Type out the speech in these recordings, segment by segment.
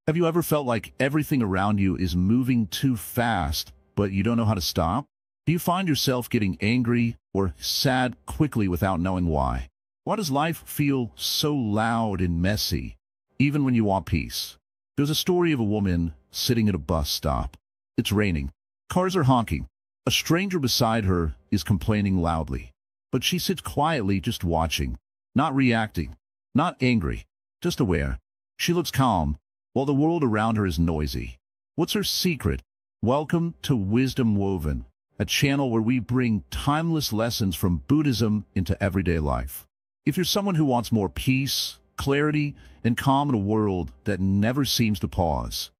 Have you ever felt like everything around you is moving too fast, but you don't know how to stop? Do you find yourself getting angry or sad quickly without knowing why? Why does life feel so loud and messy, even when you want peace? There's a story of a woman sitting at a bus stop. It's raining. Cars are honking. A stranger beside her is complaining loudly. But she sits quietly just watching, not reacting, not angry, just aware. She looks calm, while the world around her is noisy. What's her secret? Welcome to Wisdom Woven, a channel where we bring timeless lessons from Buddhism into everyday life. If you're someone who wants more peace, clarity, and calm in a world that never seems to pause,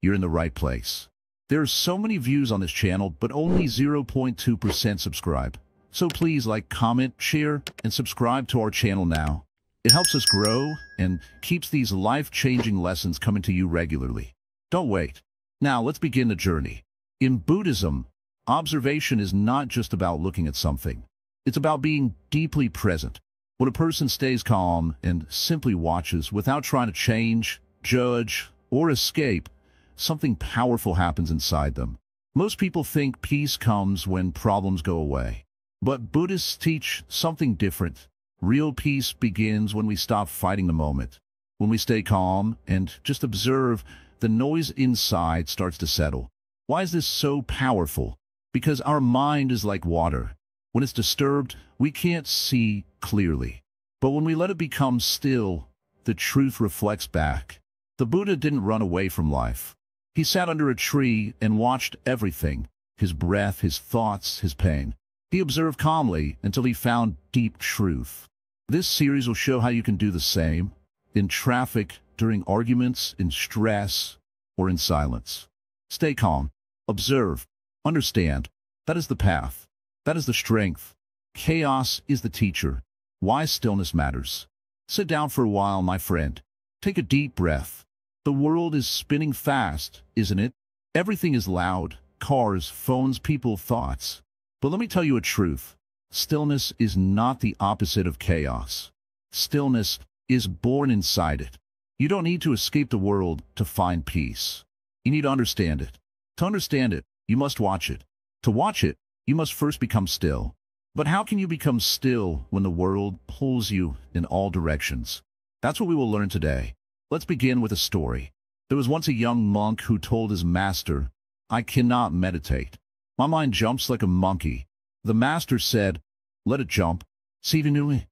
you're in the right place. There are so many views on this channel, but only 0.2% subscribe. So please like, comment, share, and subscribe to our channel now. It helps us grow and keeps these life-changing lessons coming to you regularly. Don't wait. Now let's begin the journey. In Buddhism, observation is not just about looking at something. It's about being deeply present. When a person stays calm and simply watches without trying to change, judge, or escape, something powerful happens inside them. Most people think peace comes when problems go away. But Buddhists teach something different. Real peace begins when we stop fighting the moment. When we stay calm and just observe, the noise inside starts to settle. Why is this so powerful? Because our mind is like water. When it's disturbed, we can't see clearly. But when we let it become still, the truth reflects back. The Buddha didn't run away from life. He sat under a tree and watched everything, his breath, his thoughts, his pain. He observed calmly until he found deep truth. This series will show how you can do the same, in traffic, during arguments, in stress, or in silence. Stay calm, observe, understand. That is the path. That is the strength. Chaos is the teacher. Why stillness matters. Sit down for a while, my friend. Take a deep breath. The world is spinning fast, isn't it? Everything is loud. Cars, phones, people, thoughts. But let me tell you a truth. Stillness is not the opposite of chaos. Stillness is born inside it. You don't need to escape the world to find peace. You need to understand it. To understand it, you must watch it. To watch it, you must first become still. But how can you become still when the world pulls you in all directions? That's what we will learn today. Let's begin with a story. There was once a young monk who told his master, "I cannot meditate. My mind jumps like a monkey." The master said, "Let it jump. See if you knew me."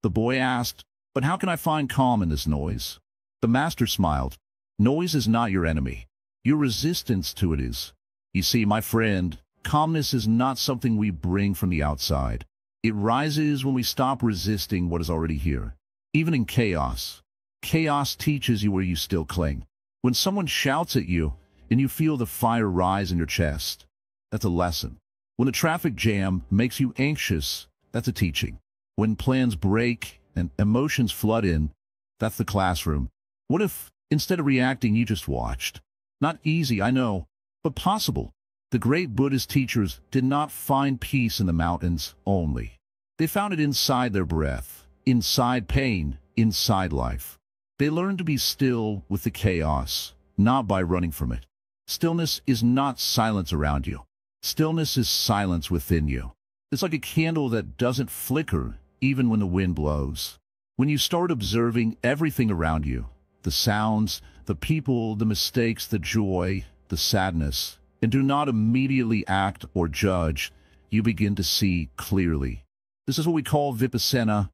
The boy asked, "But how can I find calm in this noise?" The master smiled. "Noise is not your enemy. Your resistance to it is. You see, my friend, calmness is not something we bring from the outside. It rises when we stop resisting what is already here. Even in chaos, chaos teaches you where you still cling. When someone shouts at you and you feel the fire rise in your chest, that's a lesson. When a traffic jam makes you anxious, that's a teaching. When plans break and emotions flood in, that's the classroom. What if, instead of reacting, you just watched? Not easy, I know, but possible. The great Buddhist teachers did not find peace in the mountains only. They found it inside their breath, inside pain, inside life. They learned to be still with the chaos, not by running from it. Stillness is not silence around you. Stillness is silence within you. It's like a candle that doesn't flicker even when the wind blows. When you start observing everything around you, the sounds, the people, the mistakes, the joy, the sadness, and do not immediately act or judge, you begin to see clearly. This is what we call vipassana,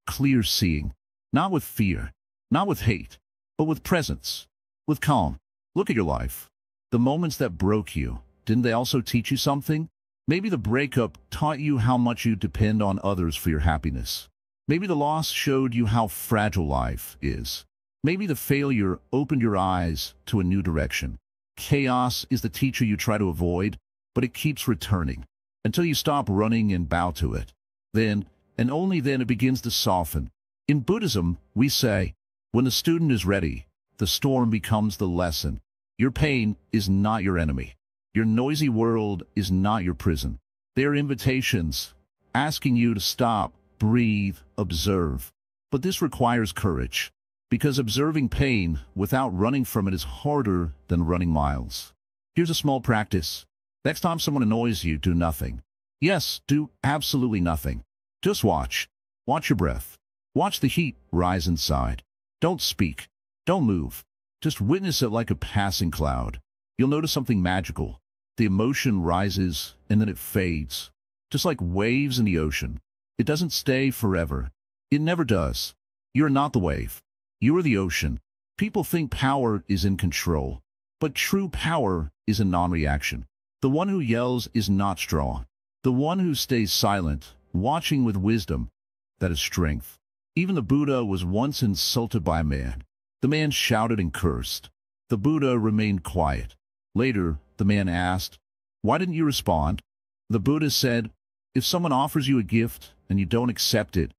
clear seeing. Not with fear, not with hate, but with presence, with calm. Look at your life. The moments that broke you, didn't they also teach you something? Maybe the breakup taught you how much you depend on others for your happiness. Maybe the loss showed you how fragile life is. Maybe the failure opened your eyes to a new direction. Chaos is the teacher you try to avoid, but it keeps returning until you stop running and bow to it. Then, and only then, it begins to soften. In Buddhism, we say, when the student is ready, the storm becomes the lesson. Your pain is not your enemy. Your noisy world is not your prison. They are invitations, asking you to stop, breathe, observe. But this requires courage. Because observing pain without running from it is harder than running miles. Here's a small practice. Next time someone annoys you, do nothing. Yes, do absolutely nothing. Just watch. Watch your breath. Watch the heat rise inside. Don't speak. Don't move. Just witness it like a passing cloud. You'll notice something magical. The emotion rises and then it fades. Just like waves in the ocean. It doesn't stay forever. It never does. You're not the wave. You are the ocean. People think power is in control. But true power is in non-reaction. The one who yells is not strong. The one who stays silent, watching with wisdom, that is strength. Even the Buddha was once insulted by a man. The man shouted and cursed. The Buddha remained quiet. Later, the man asked, "Why didn't you respond?" The Buddha said, "If someone offers you a gift and you don't accept it,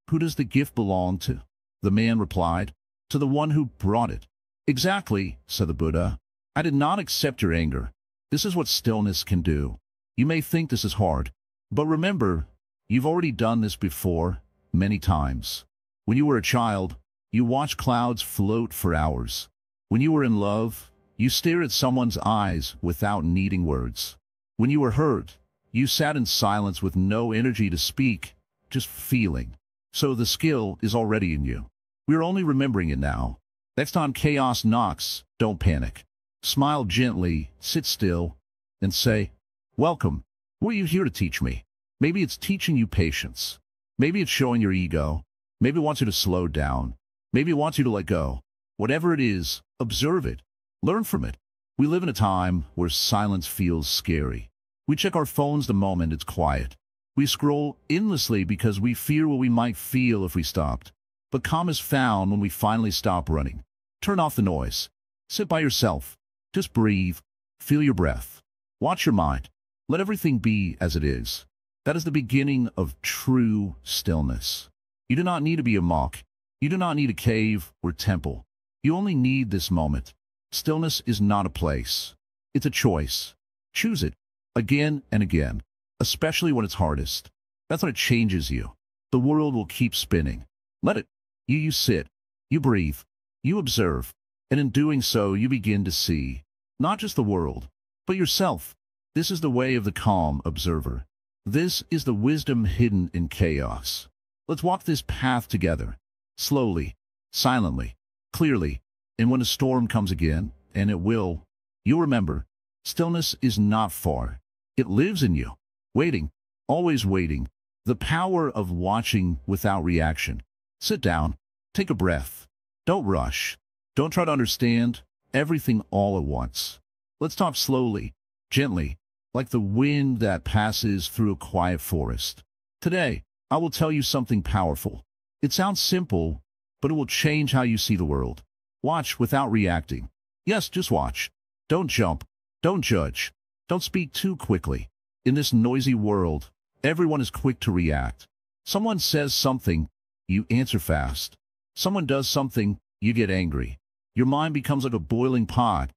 who does the gift belong to?" The man replied, "To the one who brought it." "Exactly," said the Buddha. "I did not accept your anger. This is what stillness can do. You may think this is hard, but remember, you've already done this before, many times. When you were a child, you watched clouds float for hours. When you were in love, you stared at someone's eyes without needing words. When you were hurt, you sat in silence with no energy to speak, just feeling. So the skill is already in you. We're only remembering it now. Next time chaos knocks, don't panic. Smile gently, sit still, and say, "Welcome. What are you here to teach me?" Maybe it's teaching you patience. Maybe it's showing your ego. Maybe it wants you to slow down. Maybe it wants you to let go. Whatever it is, observe it. Learn from it. We live in a time where silence feels scary. We check our phones the moment it's quiet. We scroll endlessly because we fear what we might feel if we stopped. But calm is found when we finally stop running. Turn off the noise. Sit by yourself. Just breathe. Feel your breath. Watch your mind. Let everything be as it is. That is the beginning of true stillness. You do not need to be a monk. You do not need a cave or temple. You only need this moment. Stillness is not a place. It's a choice. Choose it again and again, especially when it's hardest. That's when it changes you. The world will keep spinning. Let it. You sit. You breathe. You observe. And in doing so, you begin to see not just the world, but yourself. This is the way of the calm observer. This is the wisdom hidden in chaos. Let's walk this path together, slowly, silently, clearly, and when a storm comes again, and it will, you'll remember, stillness is not far. It lives in you, waiting, always waiting, the power of watching without reaction. Sit down, take a breath. Don't rush. Don't try to understand everything all at once. Let's talk slowly, gently, like the wind that passes through a quiet forest. Today, I will tell you something powerful. It sounds simple, but it will change how you see the world. Watch without reacting. Yes, just watch. Don't jump. Don't judge. Don't speak too quickly. In this noisy world, everyone is quick to react. Someone says something, you answer fast. Someone does something, you get angry. Your mind becomes like a boiling pot,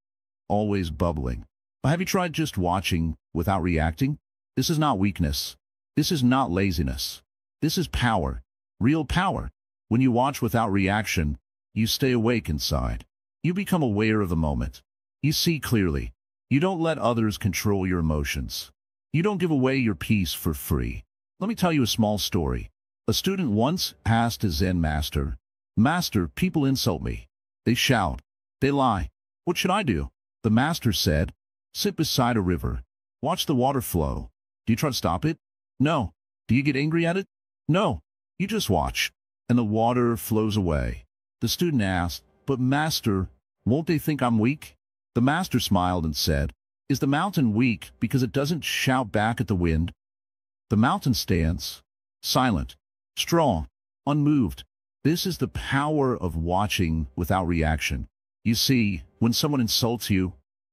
always bubbling. But have you tried just watching without reacting? This is not weakness. This is not laziness. This is power, real power. When you watch without reaction, you stay awake inside. You become aware of the moment. You see clearly. You don't let others control your emotions. You don't give away your peace for free. Let me tell you a small story. A student once asked a Zen Master, "Master, people insult me. They shout. They lie. What should I do?" The Master said, "Sit beside a river. Watch the water flow. Do you try to stop it? No. Do you get angry at it? No. You just watch. And the water flows away." The student asked, "But Master, won't they think I'm weak?" The Master smiled and said, "Is the mountain weak because it doesn't shout back at the wind? The mountain stands, silent, strong, unmoved." This is the power of watching without reaction. You see, when someone insults you,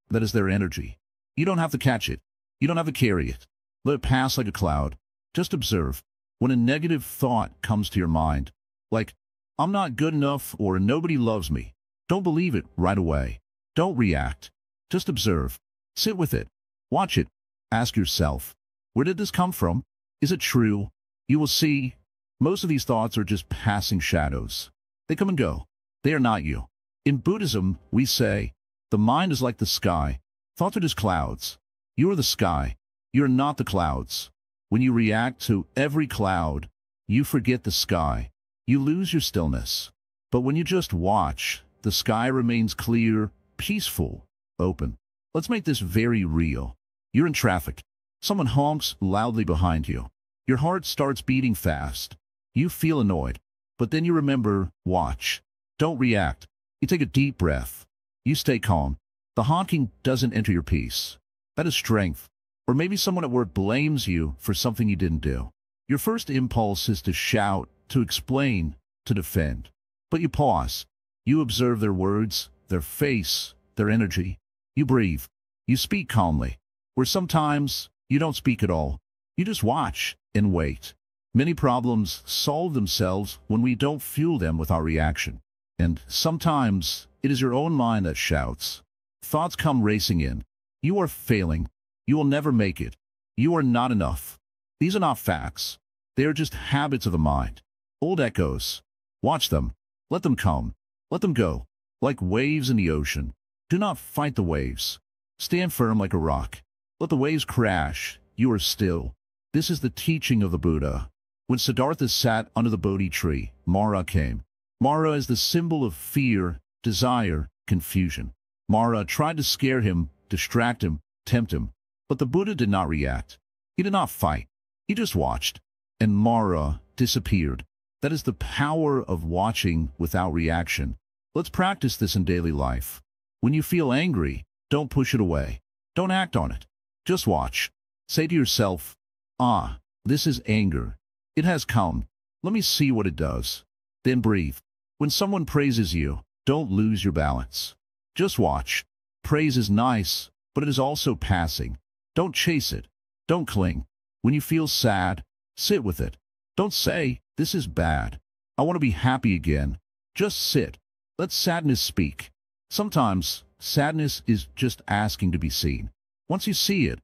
that is their energy. You don't have to catch it. You don't have to carry it. Let it pass like a cloud. Just observe. When a negative thought comes to your mind, like, "I'm not good enough" or "nobody loves me," don't believe it right away. Don't react. Just observe. Sit with it. Watch it. Ask yourself, where did this come from? Is it true? You will see, most of these thoughts are just passing shadows. They come and go. They are not you. In Buddhism, we say, the mind is like the sky. Thoughts are just clouds. You are the sky. You are not the clouds. When you react to every cloud, you forget the sky. You lose your stillness. But when you just watch, the sky remains clear, peaceful, open. Let's make this very real. You're in traffic. Someone honks loudly behind you. Your heart starts beating fast. You feel annoyed. But then you remember, watch. Don't react. You take a deep breath. You stay calm. The honking doesn't enter your peace. That is strength. Or maybe someone at work blames you for something you didn't do. Your first impulse is to shout, to explain, to defend. But you pause. You observe their words, their face, their energy. You breathe. You speak calmly. Or sometimes, you don't speak at all. You just watch and wait. Many problems solve themselves when we don't fuel them with our reaction. And sometimes, it is your own mind that shouts. Thoughts come racing in. You are failing. You will never make it. You are not enough. These are not facts. They are just habits of the mind. Old echoes. Watch them. Let them come. Let them go. Like waves in the ocean. Do not fight the waves. Stand firm like a rock. Let the waves crash. You are still. This is the teaching of the Buddha. When Siddhartha sat under the Bodhi tree, Mara came. Mara is the symbol of fear, desire, confusion. Mara tried to scare him, distract him, tempt him. But the Buddha did not react. He did not fight. He just watched. And Mara disappeared. That is the power of watching without reaction. Let's practice this in daily life. When you feel angry, don't push it away. Don't act on it. Just watch. Say to yourself, ah, this is anger. It has come. Let me see what it does. Then breathe. When someone praises you, don't lose your balance. Just watch. Praise is nice, but it is also passing. Don't chase it. Don't cling. When you feel sad, sit with it. Don't say, this is bad. I want to be happy again. Just sit. Let sadness speak. Sometimes, sadness is just asking to be seen. Once you see it,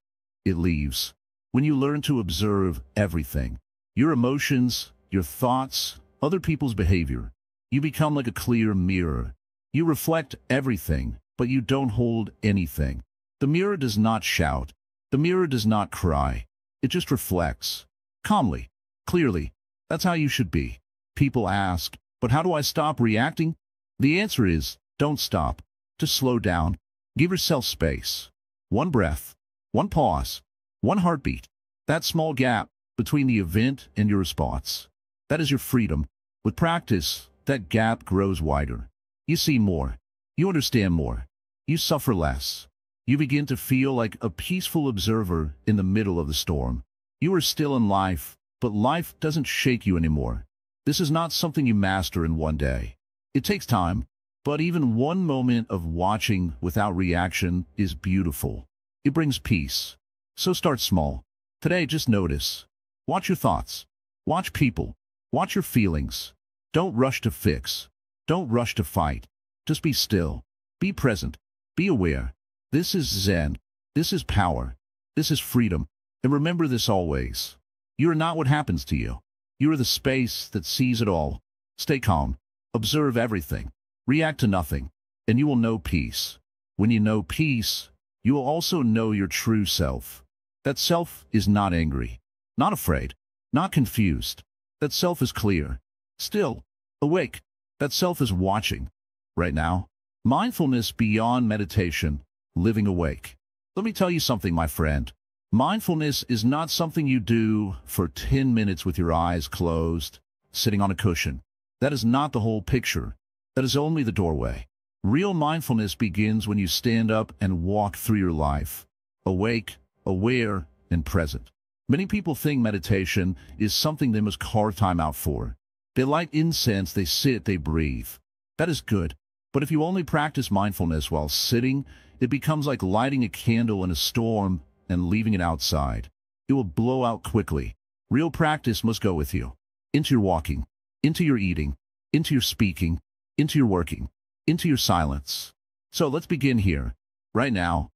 it leaves. When you learn to observe everything, your emotions, your thoughts, other people's behavior, you become like a clear mirror. You reflect everything, but you don't hold anything. The mirror does not shout. The mirror does not cry. It just reflects. Calmly. Clearly. That's how you should be. People ask, but how do I stop reacting? The answer is, don't stop. Just slow down. Give yourself space. One breath. One pause. One heartbeat. That small gap between the event and your response. That is your freedom. With practice, that gap grows wider. You see more. You understand more. You suffer less. You begin to feel like a peaceful observer in the middle of the storm. You are still in life, but life doesn't shake you anymore. This is not something you master in one day. It takes time, but even one moment of watching without reaction is beautiful. It brings peace. So start small. Today, just notice. Watch your thoughts. Watch people. Watch your feelings. Don't rush to fix. Don't rush to fight. Just be still. Be present. Be aware. This is Zen. This is power. This is freedom. And remember this always. You are not what happens to you. You are the space that sees it all. Stay calm. Observe everything. React to nothing. And you will know peace. When you know peace, you will also know your true self. That self is not angry, not afraid, not confused. That self is clear, still, awake. That self is watching. Right now, mindfulness beyond meditation, living awake. Let me tell you something, my friend. Mindfulness is not something you do for 10 minutes with your eyes closed, sitting on a cushion. That is not the whole picture. That is only the doorway. Real mindfulness begins when you stand up and walk through your life, awake, aware, and present. Many people think meditation is something they must carve time out for. They light incense, they sit, they breathe. That is good. But if you only practice mindfulness while sitting, it becomes like lighting a candle in a storm and leaving it outside. It will blow out quickly. Real practice must go with you. Into your walking, into your eating, into your speaking, into your working, into your silence. So let's begin here. Right now,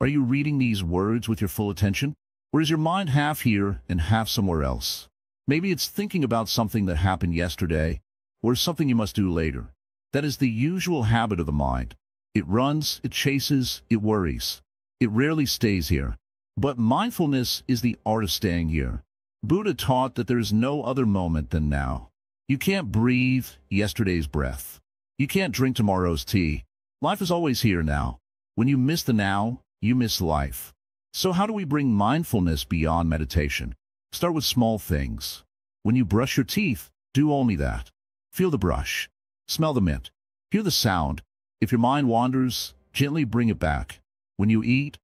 are you reading these words with your full attention? Or is your mind half here and half somewhere else? Maybe it's thinking about something that happened yesterday, or something you must do later. That is the usual habit of the mind. It runs, it chases, it worries. It rarely stays here. But mindfulness is the art of staying here. Buddha taught that there is no other moment than now. You can't breathe yesterday's breath. You can't drink tomorrow's tea. Life is always here now. When you miss the now, you miss life. So how do we bring mindfulness beyond meditation? Start with small things. When you brush your teeth, do only that. Feel the brush. Smell the mint. Hear the sound. If your mind wanders, gently bring it back. When you eat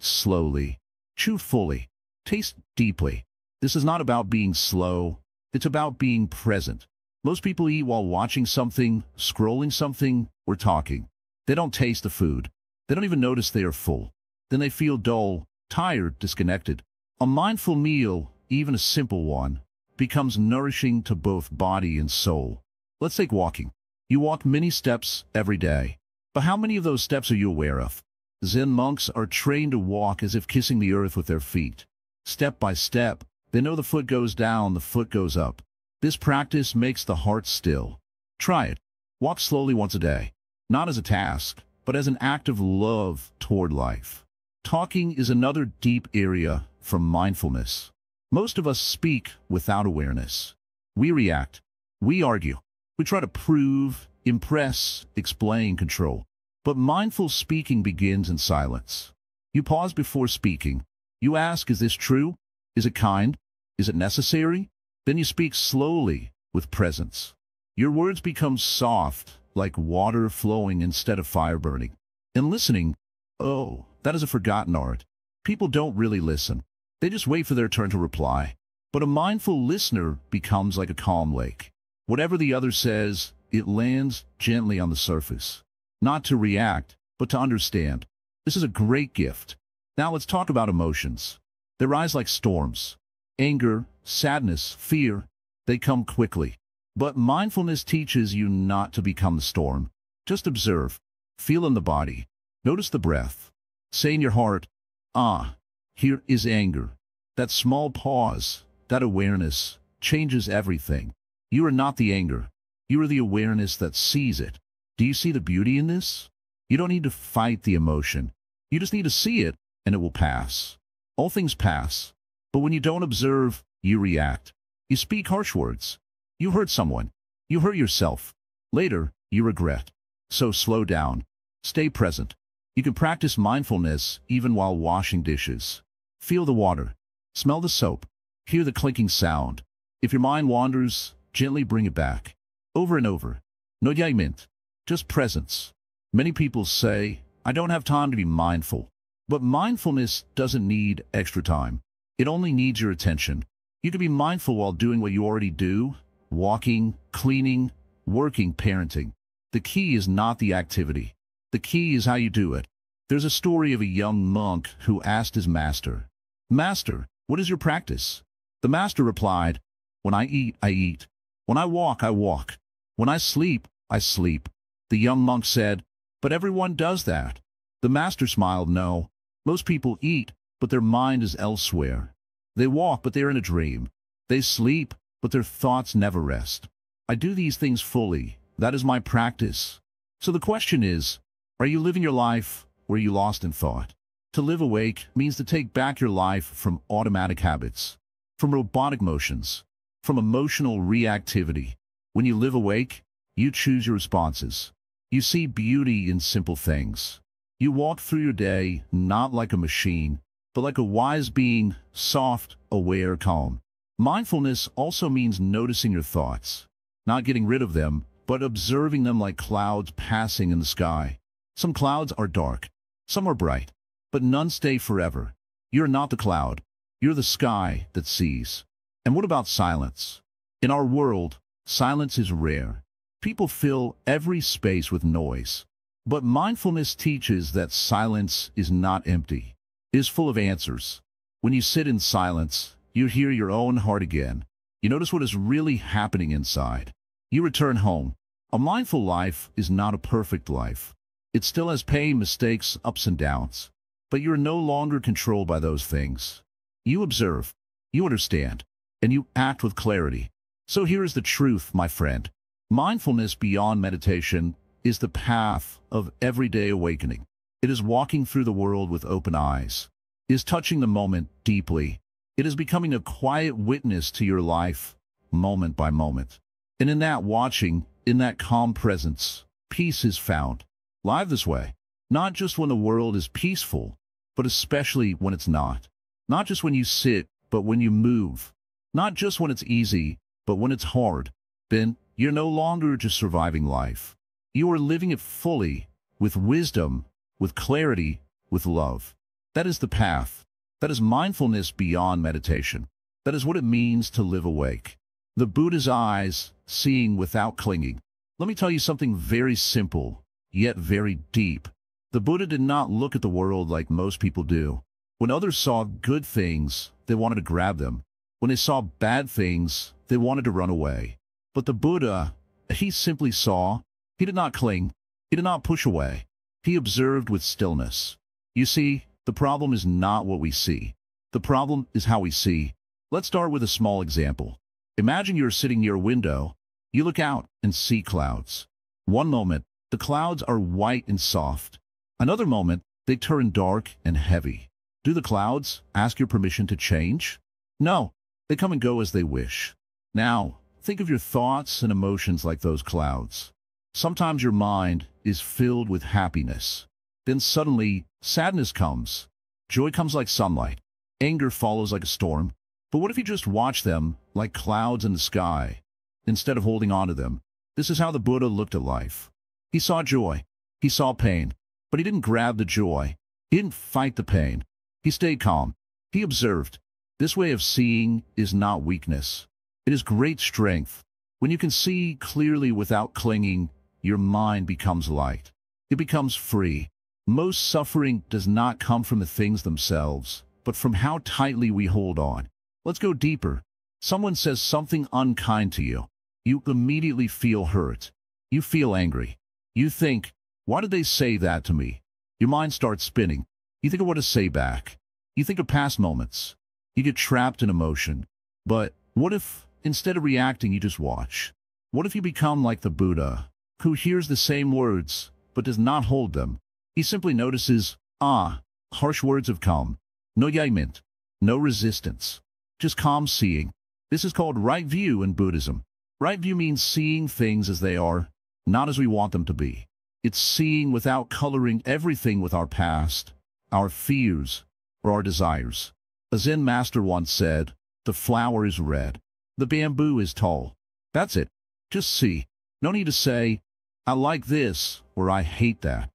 slowly. Chew fully. Taste deeply. This is not about being slow. It's about being present. Most people eat while watching something, scrolling something, or talking. They don't taste the food. They don't even notice they are full. Then they feel dull, tired, disconnected. A mindful meal, even a simple one, becomes nourishing to both body and soul. Let's take walking. You walk many steps every day. But how many of those steps are you aware of? Zen monks are trained to walk as if kissing the earth with their feet. Step by step, they know the foot goes down, the foot goes up. This practice makes the heart still. Try it. Walk slowly once a day. Not as a task, but as an act of love toward life. Talking is another deep area from mindfulness. Most of us speak without awareness. We react. We argue. We try to prove, impress, explain, control. But mindful speaking begins in silence. You pause before speaking. You ask, is this true? Is it kind? Is it necessary? Then you speak slowly, with presence. Your words become soft, like water flowing instead of fire burning. In listening, oh, that is a forgotten art. People don't really listen. They just wait for their turn to reply. But a mindful listener becomes like a calm lake. Whatever the other says, it lands gently on the surface. Not to react, but to understand. This is a great gift. Now let's talk about emotions. They rise like storms. Anger, sadness, fear, they come quickly. But mindfulness teaches you not to become the storm. Just observe. Feel in the body. Notice the breath. Say in your heart, ah, here is anger. That small pause, that awareness, changes everything. You are not the anger. You are the awareness that sees it. Do you see the beauty in this? You don't need to fight the emotion. You just need to see it, and it will pass. All things pass. But when you don't observe, you react. You speak harsh words. You hurt someone. You hurt yourself. Later, you regret. So slow down. Stay present. You can practice mindfulness even while washing dishes. Feel the water. Smell the soap. Hear the clinking sound. If your mind wanders, gently bring it back. Over and over. No judgment. Just presence. Many people say, I don't have time to be mindful. But mindfulness doesn't need extra time. It only needs your attention. You can be mindful while doing what you already do, walking, cleaning, working, parenting. The key is not the activity. The key is how you do it. There's a story of a young monk who asked his master, Master, what is your practice? The master replied, When I eat, I eat. When I walk, I walk. When I sleep, I sleep. The young monk said, But everyone does that. The master smiled, No. Most people eat, but their mind is elsewhere. They walk, but they're in a dream. They sleep, but their thoughts never rest. I do these things fully. That is my practice. So the question is, are you living your life, or are you lost in thought? To live awake means to take back your life from automatic habits, from robotic motions, from emotional reactivity. When you live awake, you choose your responses. You see beauty in simple things. You walk through your day not like a machine, but like a wise being, soft, aware, calm. Mindfulness also means noticing your thoughts, not getting rid of them, but observing them like clouds passing in the sky. Some clouds are dark, some are bright, but none stay forever. You're not the cloud. You're the sky that sees. And what about silence? In our world, silence is rare. People fill every space with noise. But mindfulness teaches that silence is not empty. It is full of answers. When you sit in silence, you hear your own heart again. You notice what is really happening inside. You return home. A mindful life is not a perfect life. It still has pain, mistakes, ups and downs. But you're no longer controlled by those things. You observe, you understand, and you act with clarity. So here is the truth, my friend. Mindfulness beyond meditation is the path of everyday awakening. It is walking through the world with open eyes. It is touching the moment deeply. It is becoming a quiet witness to your life, moment by moment. And in that watching, in that calm presence, peace is found. Live this way, not just when the world is peaceful, but especially when it's not. Not just when you sit, but when you move. Not just when it's easy, but when it's hard. Then you're no longer just surviving life. You are living it fully, with wisdom, with clarity, with love. That is the path. That is mindfulness beyond meditation. That is what it means to live awake. The Buddha's eyes, seeing without clinging. Let me tell you something very simple, yet very deep. The Buddha did not look at the world like most people do. When others saw good things, they wanted to grab them. When they saw bad things, they wanted to run away. But the Buddha, he simply saw. He did not cling. He did not push away. He observed with stillness. You see, the problem is not what we see. The problem is how we see. Let's start with a small example. Imagine you're sitting near a window. You look out and see clouds. One moment, the clouds are white and soft. Another moment, they turn dark and heavy. Do the clouds ask your permission to change? No, they come and go as they wish. Now, think of your thoughts and emotions like those clouds. Sometimes your mind is filled with happiness. Then suddenly, sadness comes. Joy comes like sunlight. Anger follows like a storm. But what if you just watch them like clouds in the sky, instead of holding on to them? This is how the Buddha looked at life. He saw joy. He saw pain. But he didn't grab the joy. He didn't fight the pain. He stayed calm. He observed. This way of seeing is not weakness. It is great strength. When you can see clearly without clinging, your mind becomes light. It becomes free. Most suffering does not come from the things themselves, but from how tightly we hold on. Let's go deeper. Someone says something unkind to you. You immediately feel hurt. You feel angry. You think, why did they say that to me? Your mind starts spinning. You think of what to say back. You think of past moments. You get trapped in emotion. But what if, instead of reacting, you just watch? What if you become like the Buddha, who hears the same words, but does not hold them? He simply notices, harsh words have come. No judgment, no resistance. Just calm seeing. This is called right view in Buddhism. Right view means seeing things as they are, not as we want them to be. It's seeing without coloring everything with our past, our fears, or our desires. A Zen Master once said, the flower is red. The bamboo is tall. That's it. Just see. No need to say, I like this, or I hate that.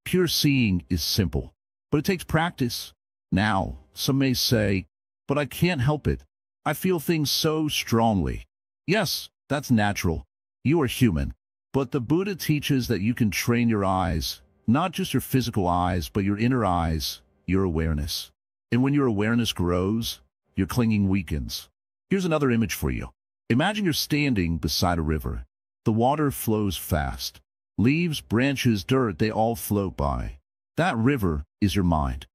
Pure seeing is simple, but it takes practice. Now, some may say, but I can't help it. I feel things so strongly. Yes, that's natural. You are human. But the Buddha teaches that you can train your eyes, not just your physical eyes, but your inner eyes, your awareness. And when your awareness grows, your clinging weakens. Here's another image for you. Imagine you're standing beside a river. The water flows fast. Leaves, branches, dirt, they all float by. That river is your mind.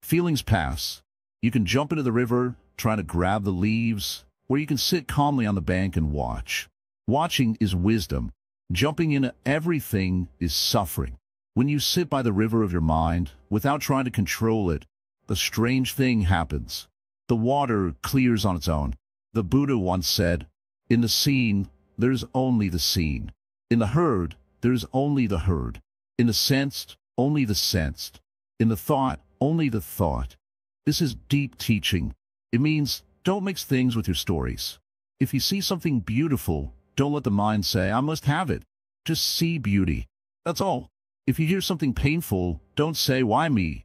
Feelings pass. You can jump into the river, trying to grab the leaves, or you can sit calmly on the bank and watch. Watching is wisdom. Jumping into everything is suffering. When you sit by the river of your mind, without trying to control it, a strange thing happens. The water clears on its own. The Buddha once said, in the scene, there's only the scene. In the herd, there's only the herd. In the sensed, only the sensed. In the thought, only the thought. This is deep teaching. It means don't mix things with your stories. If you see something beautiful, don't let the mind say, I must have it. Just see beauty. That's all. If you hear something painful, don't say, why me?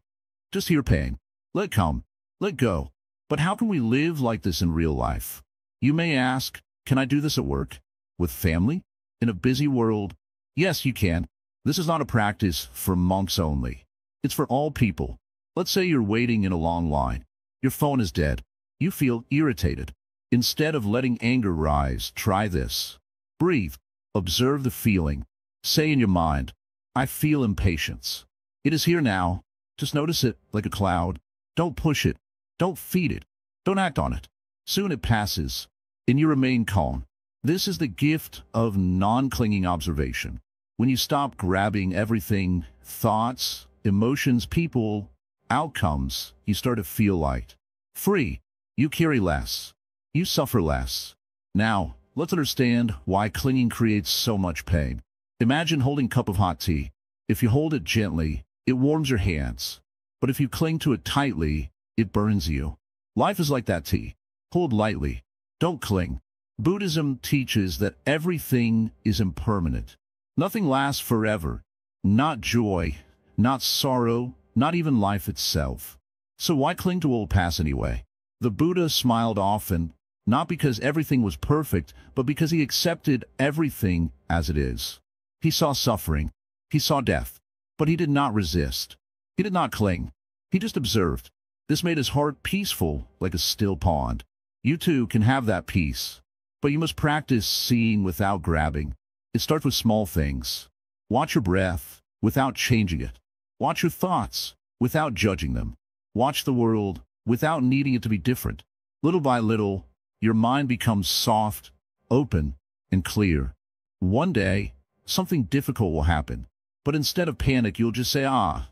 Just hear pain. Let come. Let go. But how can we live like this in real life? You may ask, can I do this at work? With family? In a busy world? Yes, you can. This is not a practice for monks only. It's for all people. Let's say you're waiting in a long line. Your phone is dead. You feel irritated. Instead of letting anger rise, try this. Breathe. Observe the feeling. Say in your mind, I feel impatience. It is here now. Just notice it like a cloud. Don't push it. Don't feed it. Don't act on it. Soon it passes, and you remain calm. This is the gift of non-clinging observation. When you stop grabbing everything, thoughts, emotions, people, outcomes, you start to feel light. Free. You carry less. You suffer less. Now, let's understand why clinging creates so much pain. Imagine holding a cup of hot tea. If you hold it gently, it warms your hands. But if you cling to it tightly, it burns you. Life is like that tea. Hold lightly. Don't cling. Buddhism teaches that everything is impermanent. Nothing lasts forever. Not joy, not sorrow, not even life itself. So why cling to old past anyway? The Buddha smiled often, not because everything was perfect, but because he accepted everything as it is. He saw suffering. He saw death. But he did not resist. He did not cling. He just observed. This made his heart peaceful, like a still pond. You too can have that peace. But you must practice seeing without grabbing. It starts with small things. Watch your breath without changing it. Watch your thoughts without judging them. Watch the world without needing it to be different. Little by little, your mind becomes soft, open, and clear. One day, something difficult will happen. But instead of panic, you'll just say,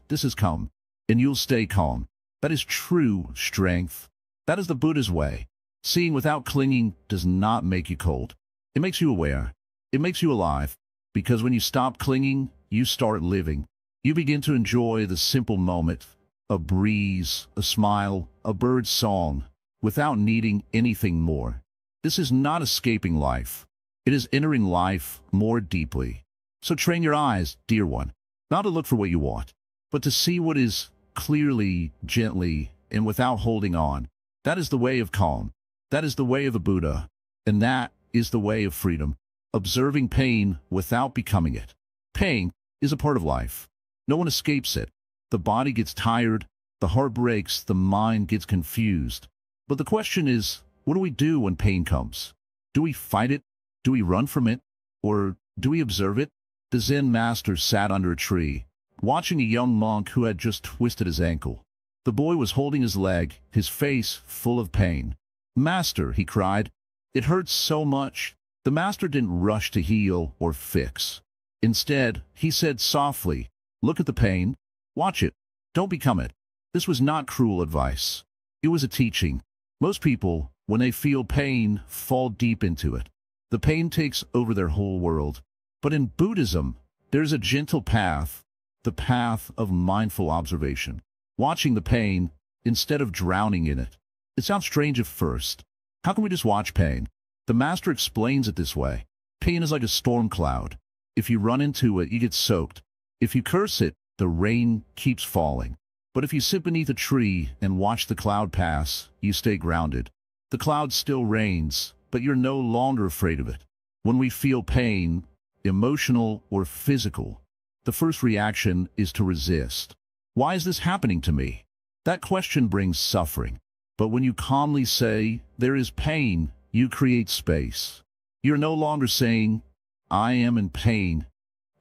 this has come. And you'll stay calm. That is true strength. That is the Buddha's way. Seeing without clinging does not make you cold. It makes you aware. It makes you alive, because when you stop clinging, you start living. You begin to enjoy the simple moment, a breeze, a smile, a bird's song, without needing anything more. This is not escaping life. It is entering life more deeply. So train your eyes, dear one, not to look for what you want, but to see what is clearly, gently, and without holding on. That is the way of calm. That is the way of the Buddha. And that is the way of freedom. Observing pain without becoming it. Pain is a part of life. No one escapes it. The body gets tired, the heart breaks, the mind gets confused. But the question is, what do we do when pain comes? Do we fight it? Do we run from it? Or do we observe it? The Zen Master sat under a tree, watching a young monk who had just twisted his ankle. The boy was holding his leg, his face full of pain. "Master," he cried, "it hurts so much." The master didn't rush to heal or fix. Instead, he said softly, "Look at the pain. Watch it. Don't become it." This was not cruel advice. It was a teaching. Most people, when they feel pain, fall deep into it. The pain takes over their whole world. But in Buddhism, there's a gentle path, the path of mindful observation. Watching the pain instead of drowning in it. It sounds strange at first. How can we just watch pain? The master explains it this way. Pain is like a storm cloud. If you run into it, you get soaked. If you curse it, the rain keeps falling. But if you sit beneath a tree and watch the cloud pass, you stay grounded. The cloud still rains, but you're no longer afraid of it. When we feel pain, emotional or physical, the first reaction is to resist. Why is this happening to me? That question brings suffering. But when you calmly say, there is pain, you create space. You're no longer saying, I am in pain.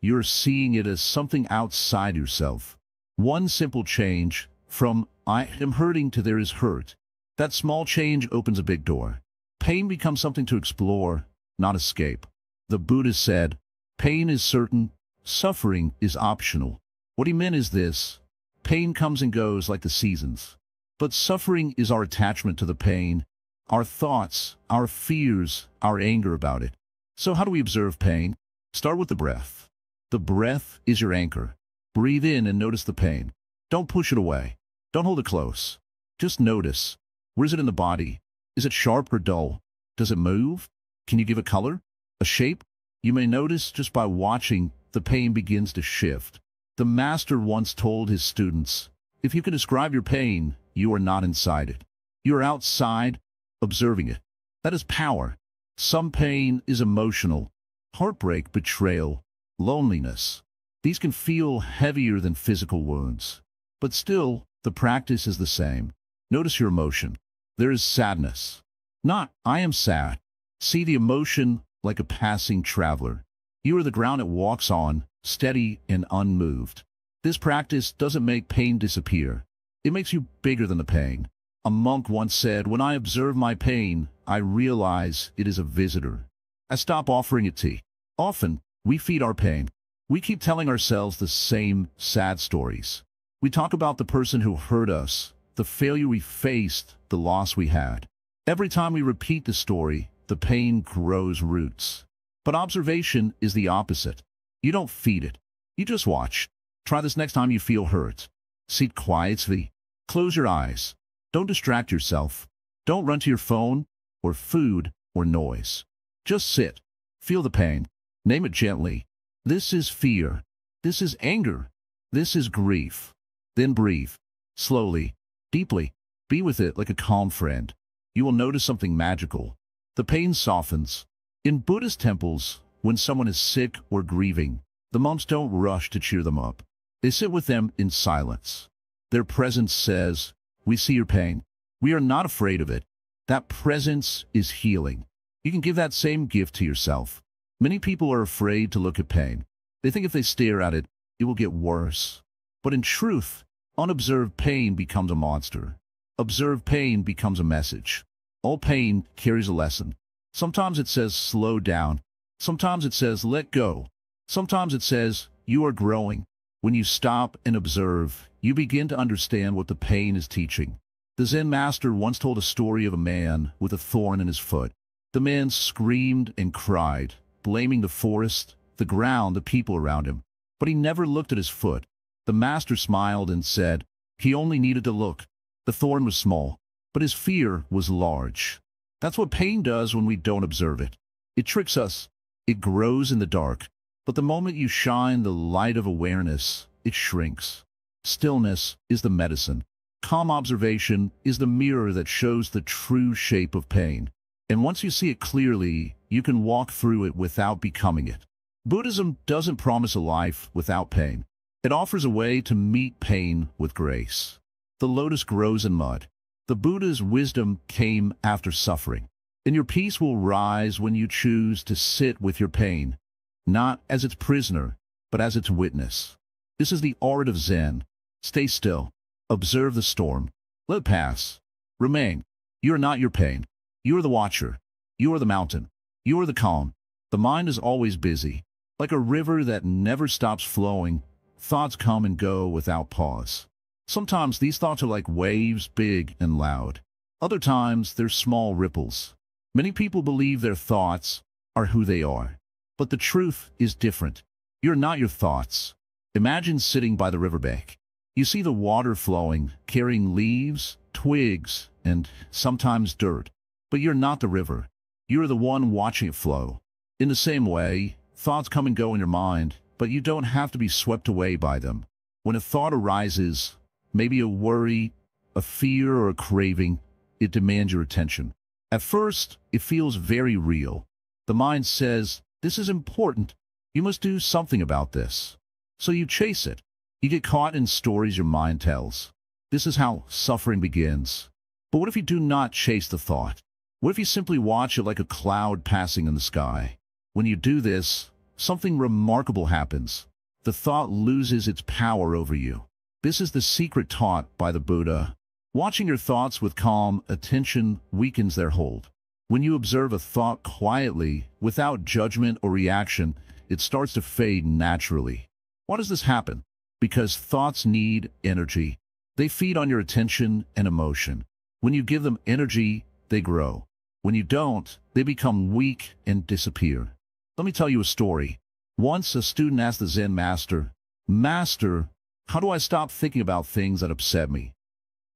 You're seeing it as something outside yourself. One simple change, from I am hurting to there is hurt. That small change opens a big door. Pain becomes something to explore, not escape. The Buddha said, pain is certain, suffering is optional. What he meant is this: pain comes and goes like the seasons. But suffering is our attachment to the pain, our thoughts, our fears, our anger about it. So how do we observe pain? Start with the breath. The breath is your anchor. Breathe in and notice the pain. Don't push it away. Don't hold it close. Just notice. Where is it in the body? Is it sharp or dull? Does it move? Can you give it color? A shape? You may notice just by watching, the pain begins to shift. The master once told his students, if you can describe your pain, you are not inside it. You are outside, observing it. That is power. Some pain is emotional. Heartbreak, betrayal, loneliness. These can feel heavier than physical wounds. But still, the practice is the same. Notice your emotion. There is sadness. Not, I am sad. See the emotion like a passing traveler. You are the ground it walks on, steady and unmoved. This practice doesn't make pain disappear. It makes you bigger than the pain. A monk once said, when I observe my pain, I realize it is a visitor. I stop offering it tea. Often, we feed our pain. We keep telling ourselves the same sad stories. We talk about the person who hurt us, the failure we faced, the loss we had. Every time we repeat the story, the pain grows roots. But observation is the opposite. You don't feed it. You just watch. Try this next time you feel hurt. Sit quietly. Close your eyes. Don't distract yourself. Don't run to your phone, or food, or noise. Just sit. Feel the pain. Name it gently. This is fear. This is anger. This is grief. Then breathe. Slowly. Deeply. Be with it like a calm friend. You will notice something magical. The pain softens. In Buddhist temples, when someone is sick or grieving, the monks don't rush to cheer them up. They sit with them in silence. Their presence says, "We see your pain. We are not afraid of it." That presence is healing. You can give that same gift to yourself. Many people are afraid to look at pain. They think if they stare at it, it will get worse. But in truth, unobserved pain becomes a monster. Observed pain becomes a message. All pain carries a lesson. Sometimes it says, slow down. Sometimes it says, let go. Sometimes it says, you are growing. When you stop and observe, you begin to understand what the pain is teaching. The Zen Master once told a story of a man with a thorn in his foot. The man screamed and cried, blaming the forest, the ground, the people around him. But he never looked at his foot. The Master smiled and said, he only needed to look. The thorn was small, but his fear was large. That's what pain does when we don't observe it. It tricks us. It grows in the dark. But the moment you shine the light of awareness, it shrinks. Stillness is the medicine. Calm observation is the mirror that shows the true shape of pain. And once you see it clearly, you can walk through it without becoming it. Buddhism doesn't promise a life without pain. It offers a way to meet pain with grace. The lotus grows in mud. The Buddha's wisdom came after suffering. And your peace will rise when you choose to sit with your pain, not as its prisoner, but as its witness. This is the art of Zen. Stay still. Observe the storm. Let it pass. Remain. You are not your pain. You are the watcher. You are the mountain. You are the calm. The mind is always busy. Like a river that never stops flowing, thoughts come and go without pause. Sometimes these thoughts are like waves, big and loud. Other times they're small ripples. Many people believe their thoughts are who they are. But the truth is different. You're not your thoughts. Imagine sitting by the riverbank. You see the water flowing, carrying leaves, twigs, and sometimes dirt. But you're not the river. You're the one watching it flow. In the same way, thoughts come and go in your mind, but you don't have to be swept away by them. When a thought arises, maybe a worry, a fear, or a craving, it demands your attention. At first, it feels very real. The mind says, this is important. You must do something about this. So you chase it. You get caught in stories your mind tells. This is how suffering begins. But what if you do not chase the thought? What if you simply watch it like a cloud passing in the sky? When you do this, something remarkable happens. The thought loses its power over you. This is the secret taught by the Buddha. Watching your thoughts with calm attention weakens their hold. When you observe a thought quietly, without judgment or reaction, it starts to fade naturally. Why does this happen? Because thoughts need energy. They feed on your attention and emotion. When you give them energy, they grow. When you don't, they become weak and disappear. Let me tell you a story. Once a student asked the Zen Master, "Master, how do I stop thinking about things that upset me?"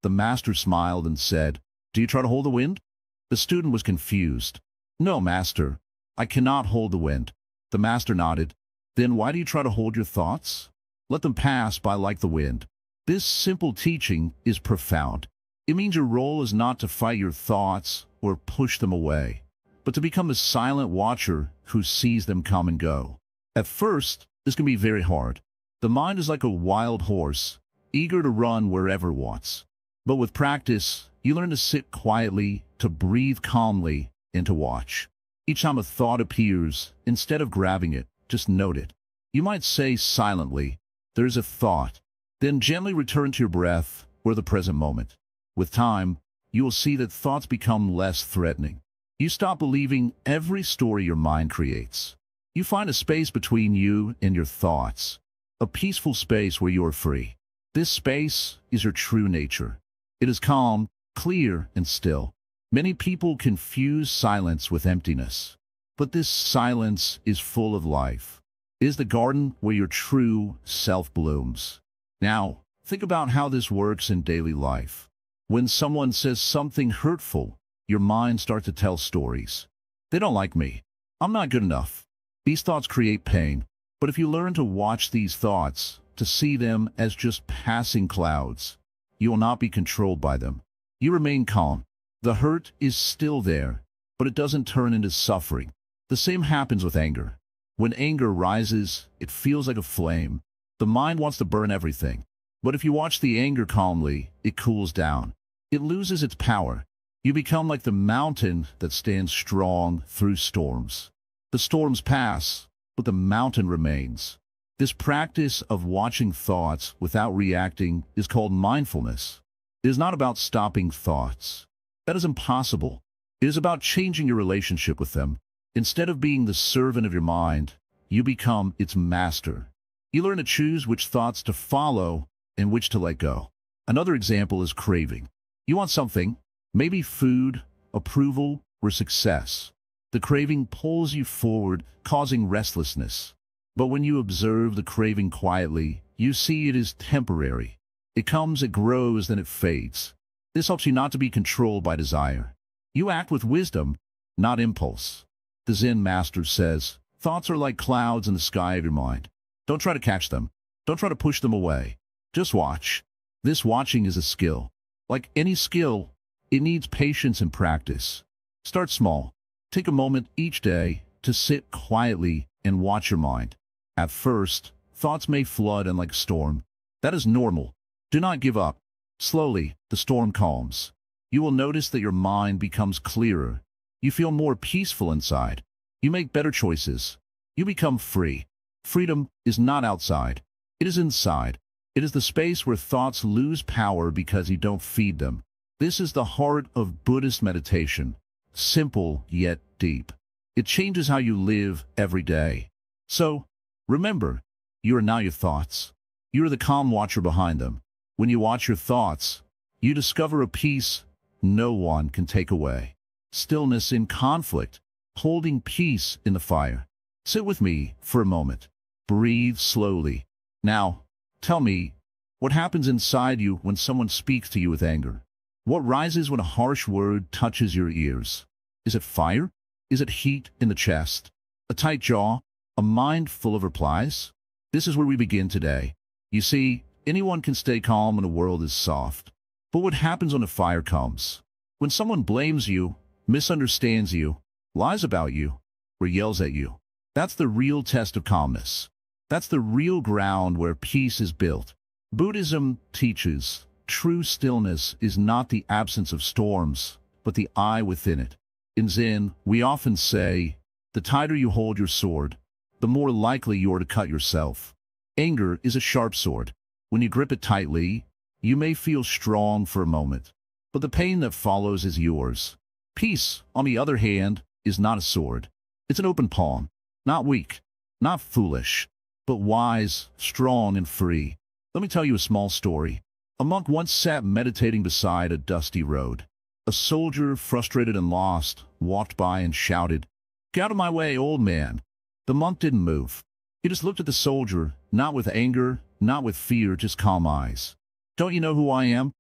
The Master smiled and said, "Do you try to hold the wind?" The student was confused. "No, Master, I cannot hold the wind." The Master nodded. "Then why do you try to hold your thoughts? Let them pass by like the wind." This simple teaching is profound. It means your role is not to fight your thoughts or push them away, but to become the silent watcher who sees them come and go. At first, this can be very hard. The mind is like a wild horse, eager to run wherever it wants. But with practice, you learn to sit quietly, to breathe calmly, and to watch. Each time a thought appears, instead of grabbing it, just note it. You might say silently, "There's a thought." Then gently return to your breath or the present moment. With time, you will see that thoughts become less threatening. You stop believing every story your mind creates. You find a space between you and your thoughts, a peaceful space where you are free. This space is your true nature. It is calm, clear, and still. Many people confuse silence with emptiness, but this silence is full of life. It is the garden where your true self blooms. Now, think about how this works in daily life. When someone says something hurtful, your mind starts to tell stories. They don't like me. I'm not good enough. These thoughts create pain. But if you learn to watch these thoughts, to see them as just passing clouds, you will not be controlled by them. You remain calm. The hurt is still there, but it doesn't turn into suffering. The same happens with anger. When anger rises, it feels like a flame. The mind wants to burn everything. But if you watch the anger calmly, it cools down. It loses its power. You become like the mountain that stands strong through storms. The storms pass, but the mountain remains. This practice of watching thoughts without reacting is called mindfulness. It is not about stopping thoughts. That is impossible. It is about changing your relationship with them. Instead of being the servant of your mind, you become its master. You learn to choose which thoughts to follow and which to let go. Another example is craving. You want something, maybe food, approval, or success. The craving pulls you forward, causing restlessness. But when you observe the craving quietly, you see it is temporary. It comes, it grows, then it fades. This helps you not to be controlled by desire. You act with wisdom, not impulse. The Zen Master says, thoughts are like clouds in the sky of your mind. Don't try to catch them. Don't try to push them away. Just watch. This watching is a skill. Like any skill, it needs patience and practice. Start small. Take a moment each day to sit quietly and watch your mind. At first, thoughts may flood in like a storm. That is normal. Do not give up. Slowly, the storm calms. You will notice that your mind becomes clearer. You feel more peaceful inside. You make better choices. You become free. Freedom is not outside. It is inside. It is the space where thoughts lose power because you don't feed them. This is the heart of Buddhist meditation. Simple yet deep. It changes how you live every day. So, remember, you are now your thoughts. You are the calm watcher behind them. When you watch your thoughts, you discover a peace no one can take away. Stillness in conflict, holding peace in the fire. Sit with me for a moment. Breathe slowly. Now, tell me, what happens inside you when someone speaks to you with anger? What rises when a harsh word touches your ears? Is it fire? Is it heat in the chest? A tight jaw? A mind full of replies? This is where we begin today. You see, anyone can stay calm when a world is soft. But what happens when a fire comes? When someone blames you, misunderstands you, lies about you, or yells at you? That's the real test of calmness. That's the real ground where peace is built. Buddhism teaches true stillness is not the absence of storms, but the eye within it. In Zen, we often say, the tighter you hold your sword, the more likely you are to cut yourself. Anger is a sharp sword. When you grip it tightly, you may feel strong for a moment, but the pain that follows is yours. Peace, on the other hand, is not a sword. It's an open palm, not weak, not foolish, but wise, strong, and free. Let me tell you a small story. A monk once sat meditating beside a dusty road. A soldier, frustrated and lost, walked by and shouted, "Get out of my way, old man." The monk didn't move. He just looked at the soldier, not with anger, not with fear, just calm eyes. "Don't you know who I am?"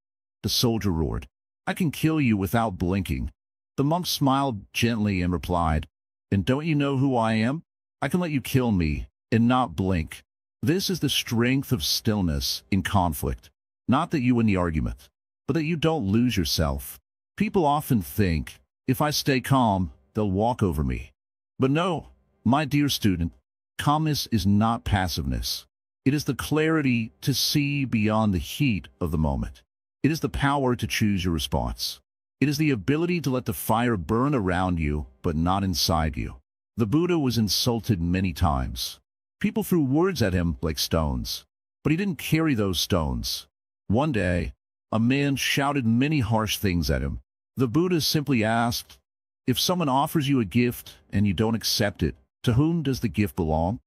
The soldier roared. "I can kill you without blinking." The monk smiled gently and replied, "And don't you know who I am? I can let you kill me and not blink." This is the strength of stillness in conflict. Not that you win the argument, but that you don't lose yourself. People often think, if I stay calm, they'll walk over me. But no, my dear student, calmness is not passiveness. It is the clarity to see beyond the heat of the moment. It is the power to choose your response. It is the ability to let the fire burn around you, but not inside you. The Buddha was insulted many times. People threw words at him like stones, but he didn't carry those stones. One day, a man shouted many harsh things at him. The Buddha simply asked, If someone offers you a gift and you don't accept it, to whom does the gift belong?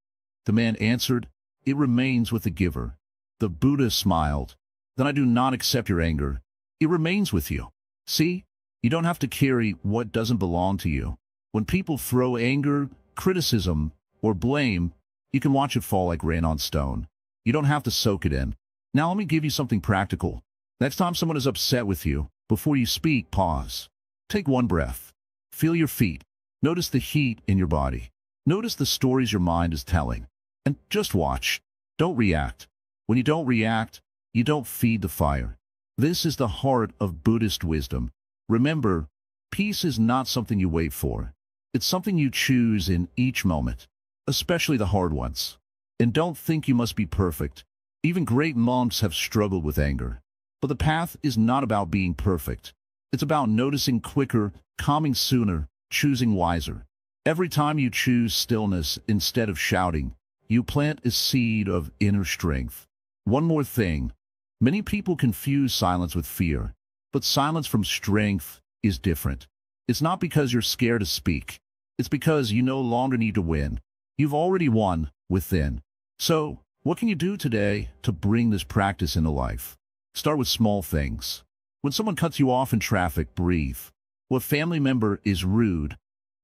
The man answered, "It remains with the giver." The Buddha smiled. "Then I do not accept your anger. It remains with you." See, you don't have to carry what doesn't belong to you. When people throw anger, criticism, or blame, you can watch it fall like rain on stone. You don't have to soak it in. Now let me give you something practical. Next time someone is upset with you, before you speak, pause. Take one breath. Feel your feet. Notice the heat in your body. Notice the stories your mind is telling. And just watch. Don't react. When you don't react, you don't feed the fire. This is the heart of Buddhist wisdom. Remember, peace is not something you wait for. It's something you choose in each moment, especially the hard ones. And don't think you must be perfect. Even great monks have struggled with anger. But the path is not about being perfect. It's about noticing quicker, calming sooner, choosing wiser. Every time you choose stillness instead of shouting, you plant a seed of inner strength. One more thing. Many people confuse silence with fear, but silence from strength is different. It's not because you're scared to speak. It's because you no longer need to win. You've already won within. So, what can you do today to bring this practice into life? Start with small things. When someone cuts you off in traffic, breathe. When a family member is rude,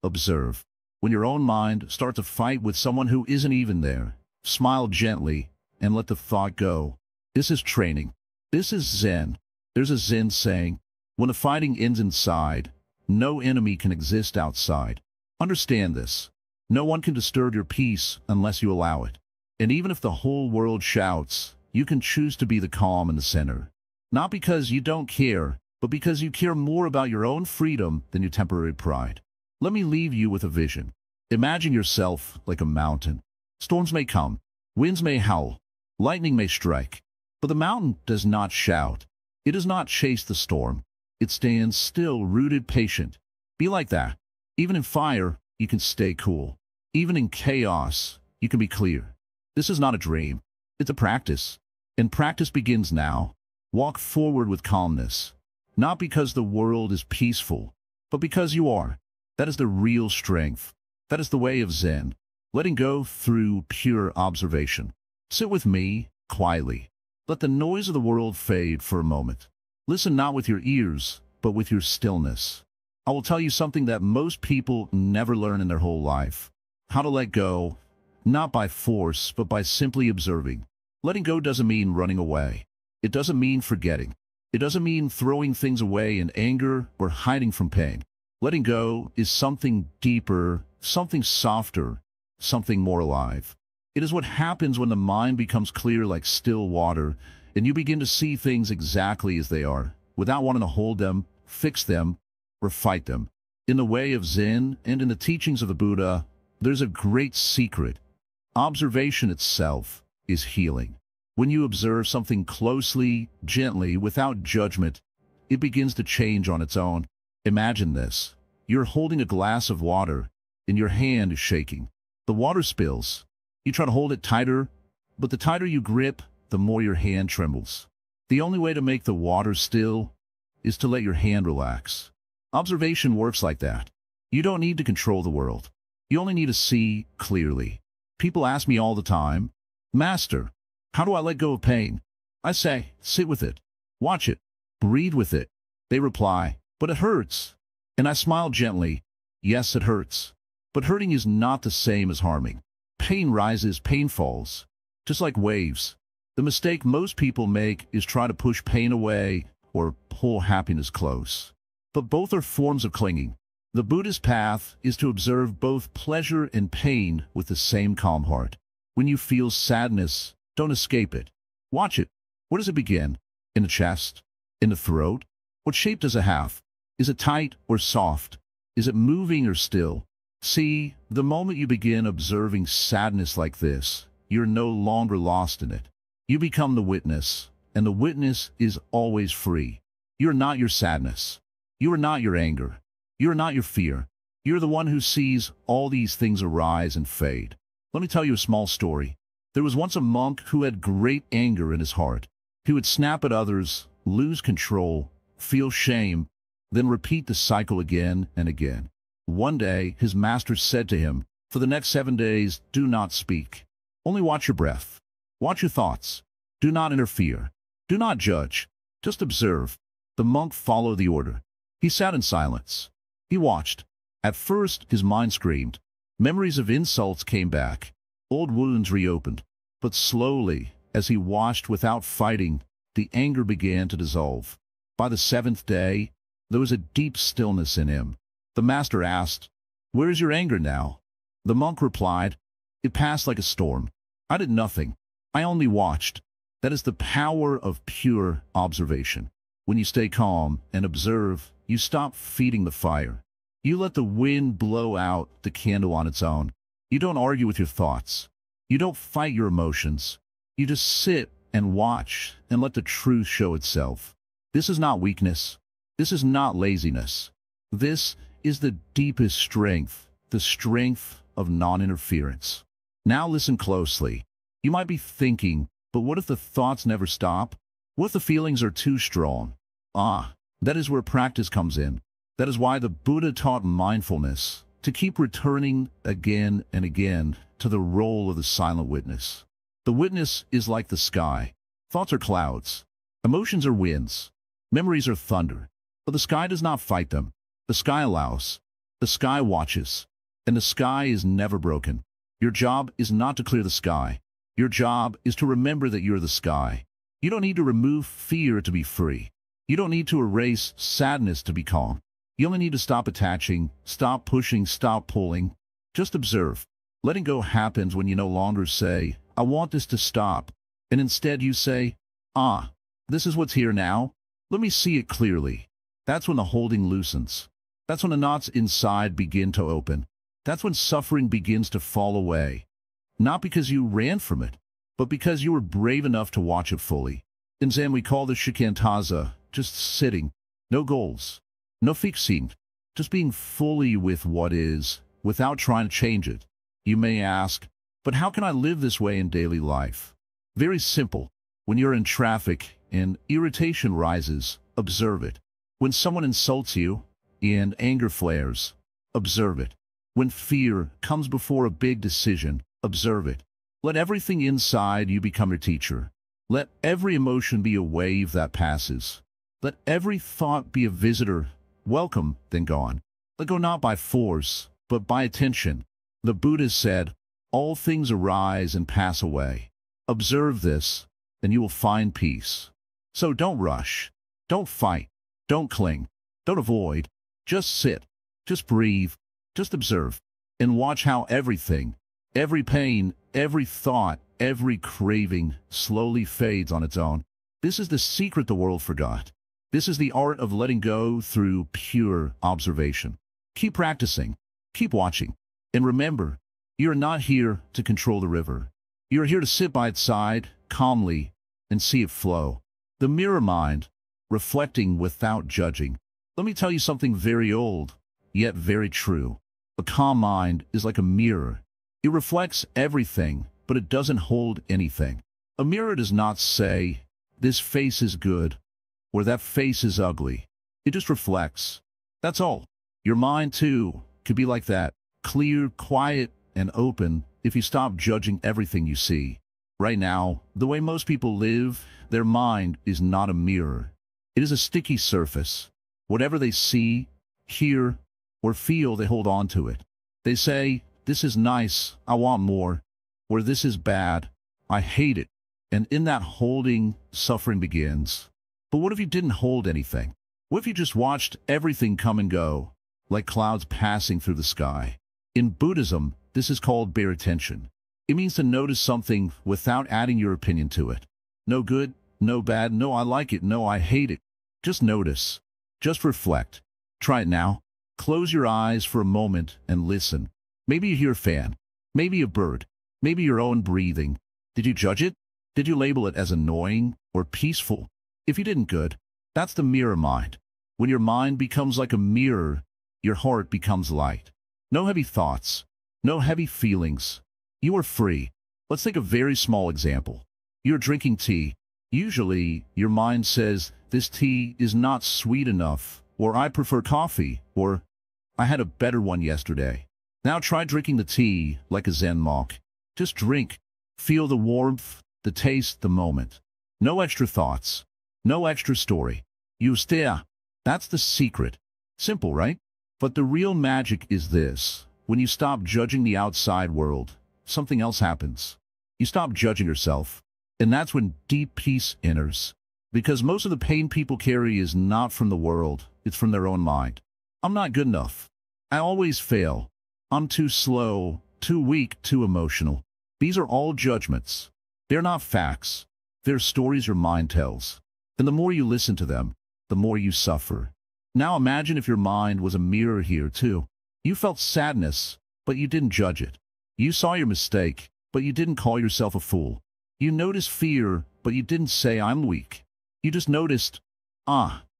observe. When your own mind starts a fight with someone who isn't even there, smile gently and let the thought go. This is training. This is Zen. There's a Zen saying, when the fighting ends inside, no enemy can exist outside. Understand this. No one can disturb your peace unless you allow it. And even if the whole world shouts, you can choose to be the calm in the center. Not because you don't care, but because you care more about your own freedom than your temporary pride. Let me leave you with a vision. Imagine yourself like a mountain. Storms may come, winds may howl, lightning may strike, but the mountain does not shout. It does not chase the storm. It stands still, rooted, patient. Be like that. Even in fire, you can stay cool. Even in chaos, you can be clear. This is not a dream. It's a practice. And practice begins now. Walk forward with calmness. Not because the world is peaceful, but because you are. That is the real strength. That is the way of Zen. Letting go through pure observation. Sit with me, quietly. Let the noise of the world fade for a moment. Listen not with your ears, but with your stillness. I will tell you something that most people never learn in their whole life. How to let go, not by force, but by simply observing. Letting go doesn't mean running away. It doesn't mean forgetting. It doesn't mean throwing things away in anger or hiding from pain. Letting go is something deeper, something softer, something more alive. It is what happens when the mind becomes clear like still water, and you begin to see things exactly as they are, without wanting to hold them, fix them, or fight them. In the way of Zen and in the teachings of the Buddha, there's a great secret. Observation itself is healing. When you observe something closely, gently, without judgment, it begins to change on its own. Imagine this. You're holding a glass of water, and your hand is shaking. The water spills. You try to hold it tighter, but the tighter you grip, the more your hand trembles. The only way to make the water still is to let your hand relax. Observation works like that. You don't need to control the world. You only need to see clearly. People ask me all the time, "Master, how do I let go of pain?" I say, sit with it. Watch it. Breathe with it. They reply, "But it hurts." And I smile gently. Yes, it hurts. But hurting is not the same as harming. Pain rises, pain falls. Just like waves. The mistake most people make is try to push pain away or pull happiness close. But both are forms of clinging. The Buddhist path is to observe both pleasure and pain with the same calm heart. When you feel sadness, don't escape it. Watch it. Where does it begin? In the chest? In the throat? What shape does it have? Is it tight or soft? Is it moving or still? See, the moment you begin observing sadness like this, you're no longer lost in it. You become the witness, and the witness is always free. You're not your sadness. You are not your anger. You are not your fear. You're the one who sees all these things arise and fade. Let me tell you a small story. There was once a monk who had great anger in his heart. He would snap at others, lose control, feel shame, then repeat the cycle again and again. One day, his master said to him, "For the next 7 days, do not speak. Only watch your breath. Watch your thoughts. Do not interfere. Do not judge. Just observe." The monk followed the order. He sat in silence. He watched. At first, his mind screamed. Memories of insults came back. Old wounds reopened. But slowly, as he watched without fighting, the anger began to dissolve. By the 7th day, there was a deep stillness in him. The master asked, "Where is your anger now?" The monk replied, "It passed like a storm. I did nothing. I only watched." That is the power of pure observation. When you stay calm and observe, you stop feeding the fire. You let the wind blow out the candle on its own. You don't argue with your thoughts. You don't fight your emotions. You just sit and watch and let the truth show itself. This is not weakness. This is not laziness. This is the deepest strength, the strength of non-interference. Now listen closely. You might be thinking, but what if the thoughts never stop? What if the feelings are too strong? That is where practice comes in. That is why the Buddha taught mindfulness, to keep returning again and again to the role of the silent witness. The witness is like the sky. Thoughts are clouds. Emotions are winds. Memories are thunder. But the sky does not fight them. The sky allows. The sky watches. And the sky is never broken. Your job is not to clear the sky. Your job is to remember that you're the sky. You don't need to remove fear to be free. You don't need to erase sadness to be calm. You only need to stop attaching, stop pushing, stop pulling. Just observe. Letting go happens when you no longer say, "I want this to stop," and instead you say, "This is what's here now. Let me see it clearly." That's when the holding loosens. That's when the knots inside begin to open. That's when suffering begins to fall away. Not because you ran from it, but because you were brave enough to watch it fully. In Zen, we call this shikantaza, just sitting. No goals, no fixing, just being fully with what is, without trying to change it. You may ask, but how can I live this way in daily life? Very simple. When you're in traffic and irritation rises, observe it. When someone insults you and anger flares, observe it. When fear comes before a big decision, observe it. Let everything inside you become your teacher. Let every emotion be a wave that passes. Let every thought be a visitor, welcome, then gone. Let go not by force, but by attention. The Buddha said, "All things arise and pass away." Observe this, and you will find peace. So don't rush. Don't fight. Don't cling. Don't avoid. Just sit. Just breathe. Just observe. And watch how everything, every pain, every thought, every craving slowly fades on its own. This is the secret the world forgot. This is the art of letting go through pure observation. Keep practicing. Keep watching. And remember, you are not here to control the river. You are here to sit by its side, calmly, and see it flow. The mirror mind, reflecting without judging. Let me tell you something very old, yet very true. A calm mind is like a mirror. It reflects everything, but it doesn't hold anything. A mirror does not say, "This face is good," or "That face is ugly." It just reflects. That's all. Your mind, too, could be like that. Clear, quiet, and open if you stop judging everything you see. Right now, the way most people live, their mind is not a mirror. It is a sticky surface. Whatever they see, hear, or feel, they hold on to it. They say, "This is nice, I want more," or "This is bad, I hate it." And in that holding, suffering begins. But what if you didn't hold anything? What if you just watched everything come and go, like clouds passing through the sky? In Buddhism, this is called bare attention. It means to notice something without adding your opinion to it. No good, no bad, no I like it, no I hate it. Just notice. Just reflect. Try it now. Close your eyes for a moment and listen. Maybe you hear a fan. Maybe a bird. Maybe your own breathing. Did you judge it? Did you label it as annoying or peaceful? If you didn't, good. That's the mirror mind. When your mind becomes like a mirror, your heart becomes light. No heavy thoughts. No heavy feelings. You are free. Let's take a very small example. You're drinking tea. Usually, your mind says, "This tea is not sweet enough," or "I prefer coffee," or I had a better one yesterday. Now try drinking the tea like a Zen monk. Just drink. Feel the warmth, the taste, the moment. No extra thoughts. No extra story. You stare. That's the secret. Simple, right? But the real magic is this. When you stop judging the outside world, something else happens. You stop judging yourself. And that's when deep peace enters. Because most of the pain people carry is not from the world, it's from their own mind. I'm not good enough. I always fail. I'm too slow, too weak, too emotional. These are all judgments. They're not facts. They're stories your mind tells. And the more you listen to them, the more you suffer. Now imagine if your mind was a mirror here too. You felt sadness, but you didn't judge it. You saw your mistake, but you didn't call yourself a fool. You noticed fear, but you didn't say I'm weak. You just noticed,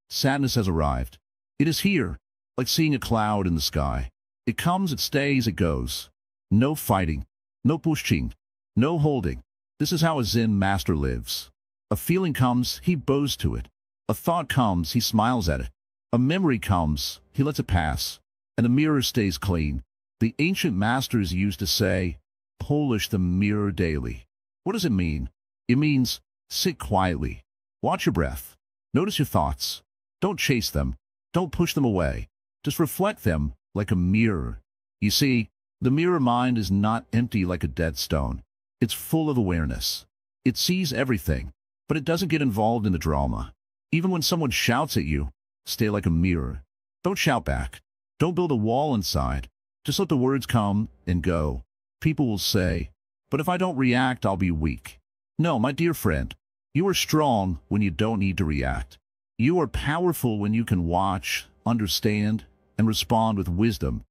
sadness has arrived. It is here, like seeing a cloud in the sky. It comes, it stays, it goes. No fighting, no pushing, no holding. This is how a Zen master lives. A feeling comes, he bows to it. A thought comes, he smiles at it. A memory comes, he lets it pass. And the mirror stays clean. The ancient masters used to say, polish the mirror daily. What does it mean? It means sit quietly. Watch your breath. Notice your thoughts. Don't chase them. Don't push them away. Just reflect them like a mirror. You see, the mirror mind is not empty like a dead stone. It's full of awareness. It sees everything, but it doesn't get involved in the drama. Even when someone shouts at you, stay like a mirror. Don't shout back. Don't build a wall inside. Just let the words come and go. People will say, but if I don't react, I'll be weak. No, my dear friend, you are strong when you don't need to react. You are powerful when you can watch, understand, and respond with wisdom,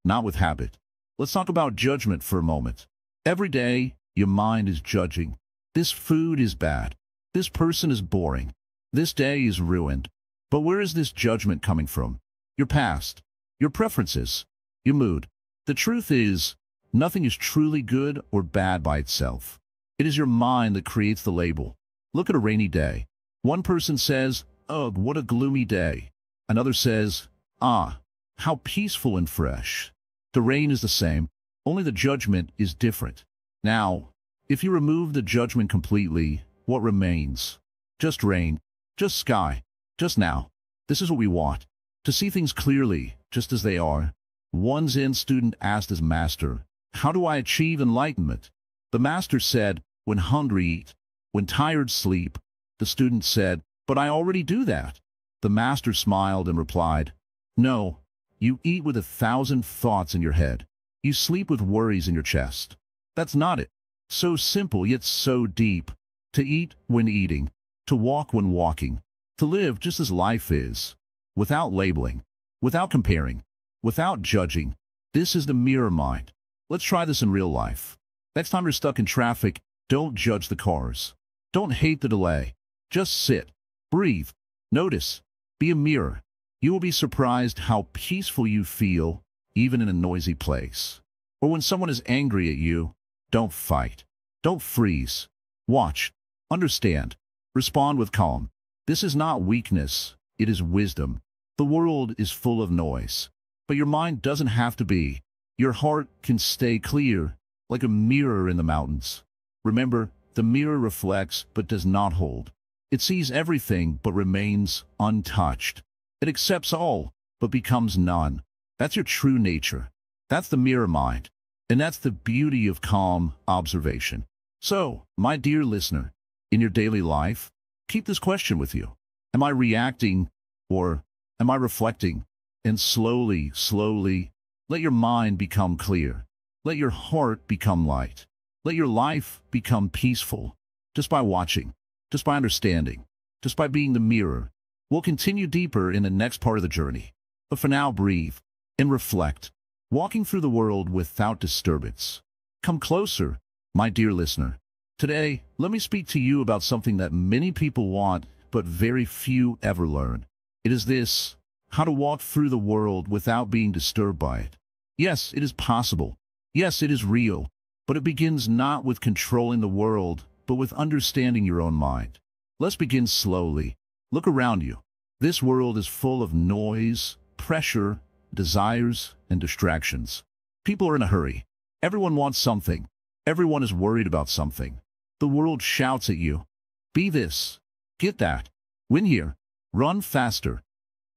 not with habit. Let's talk about judgment for a moment. Every day, your mind is judging. This food is bad. This person is boring. This day is ruined. But where is this judgment coming from? Your past, your preferences, your mood. The truth is, nothing is truly good or bad by itself. It is your mind that creates the label. Look at a rainy day. One person says, ugh, what a gloomy day. Another says, how peaceful and fresh. The rain is the same, only the judgment is different. Now, if you remove the judgment completely, what remains? Just rain, just sky, just now. This is what we want. To see things clearly, just as they are. One Zen student asked his master, how do I achieve enlightenment? The master said, when hungry, eat. When tired, sleep. The student said, but I already do that. The master smiled and replied, no, you eat with 1,000 thoughts in your head. You sleep with worries in your chest. That's not it. So simple yet so deep. To eat when eating. To walk when walking. To live just as life is. Without labeling. Without comparing. Without judging. This is the mirror mind. Let's try this in real life. Next time you're stuck in traffic, don't judge the cars. Don't hate the delay. Just sit. Breathe. Notice. Be a mirror. You will be surprised how peaceful you feel, even in a noisy place. Or when someone is angry at you, don't fight. Don't freeze. Watch. Understand. Respond with calm. This is not weakness. It is wisdom. The world is full of noise. But your mind doesn't have to be. Your heart can stay clear, like a mirror in the mountains. Remember, the mirror reflects but does not hold. It sees everything but remains untouched. It accepts all but becomes none. That's your true nature. That's the mirror mind. And that's the beauty of calm observation. So, my dear listener, in your daily life, keep this question with you. Am I reacting or am I reflecting? And slowly, slowly, let your mind become clear. Let your heart become light. Let your life become peaceful. Just by watching, just by understanding, just by being the mirror. We'll continue deeper in the next part of the journey. But for now, breathe and reflect. Walking through the world without disturbance. Come closer, my dear listener. Today, let me speak to you about something that many people want, but very few ever learn. It is this: how to walk through the world without being disturbed by it. Yes, it is possible. Yes, it is real. But it begins not with controlling the world, but with understanding your own mind. Let's begin slowly. Look around you. This world is full of noise, pressure, desires, and distractions. People are in a hurry. Everyone wants something. Everyone is worried about something. The world shouts at you. Be this. Get that. Win here. Run faster.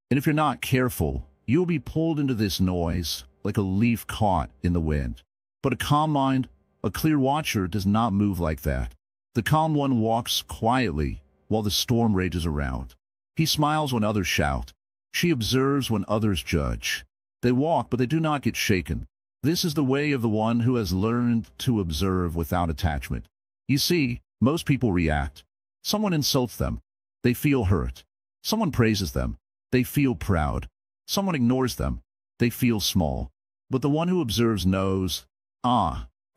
And if you're not careful, you'll be pulled into this noise like a leaf caught in the wind. But a calm mind, a clear watcher, does not move like that. The calm one walks quietly while the storm rages around. He smiles when others shout. She observes when others judge. They walk, but they do not get shaken. This is the way of the one who has learned to observe without attachment. You see, most people react. Someone insults them. They feel hurt. Someone praises them. They feel proud. Someone ignores them. They feel small. But the one who observes knows,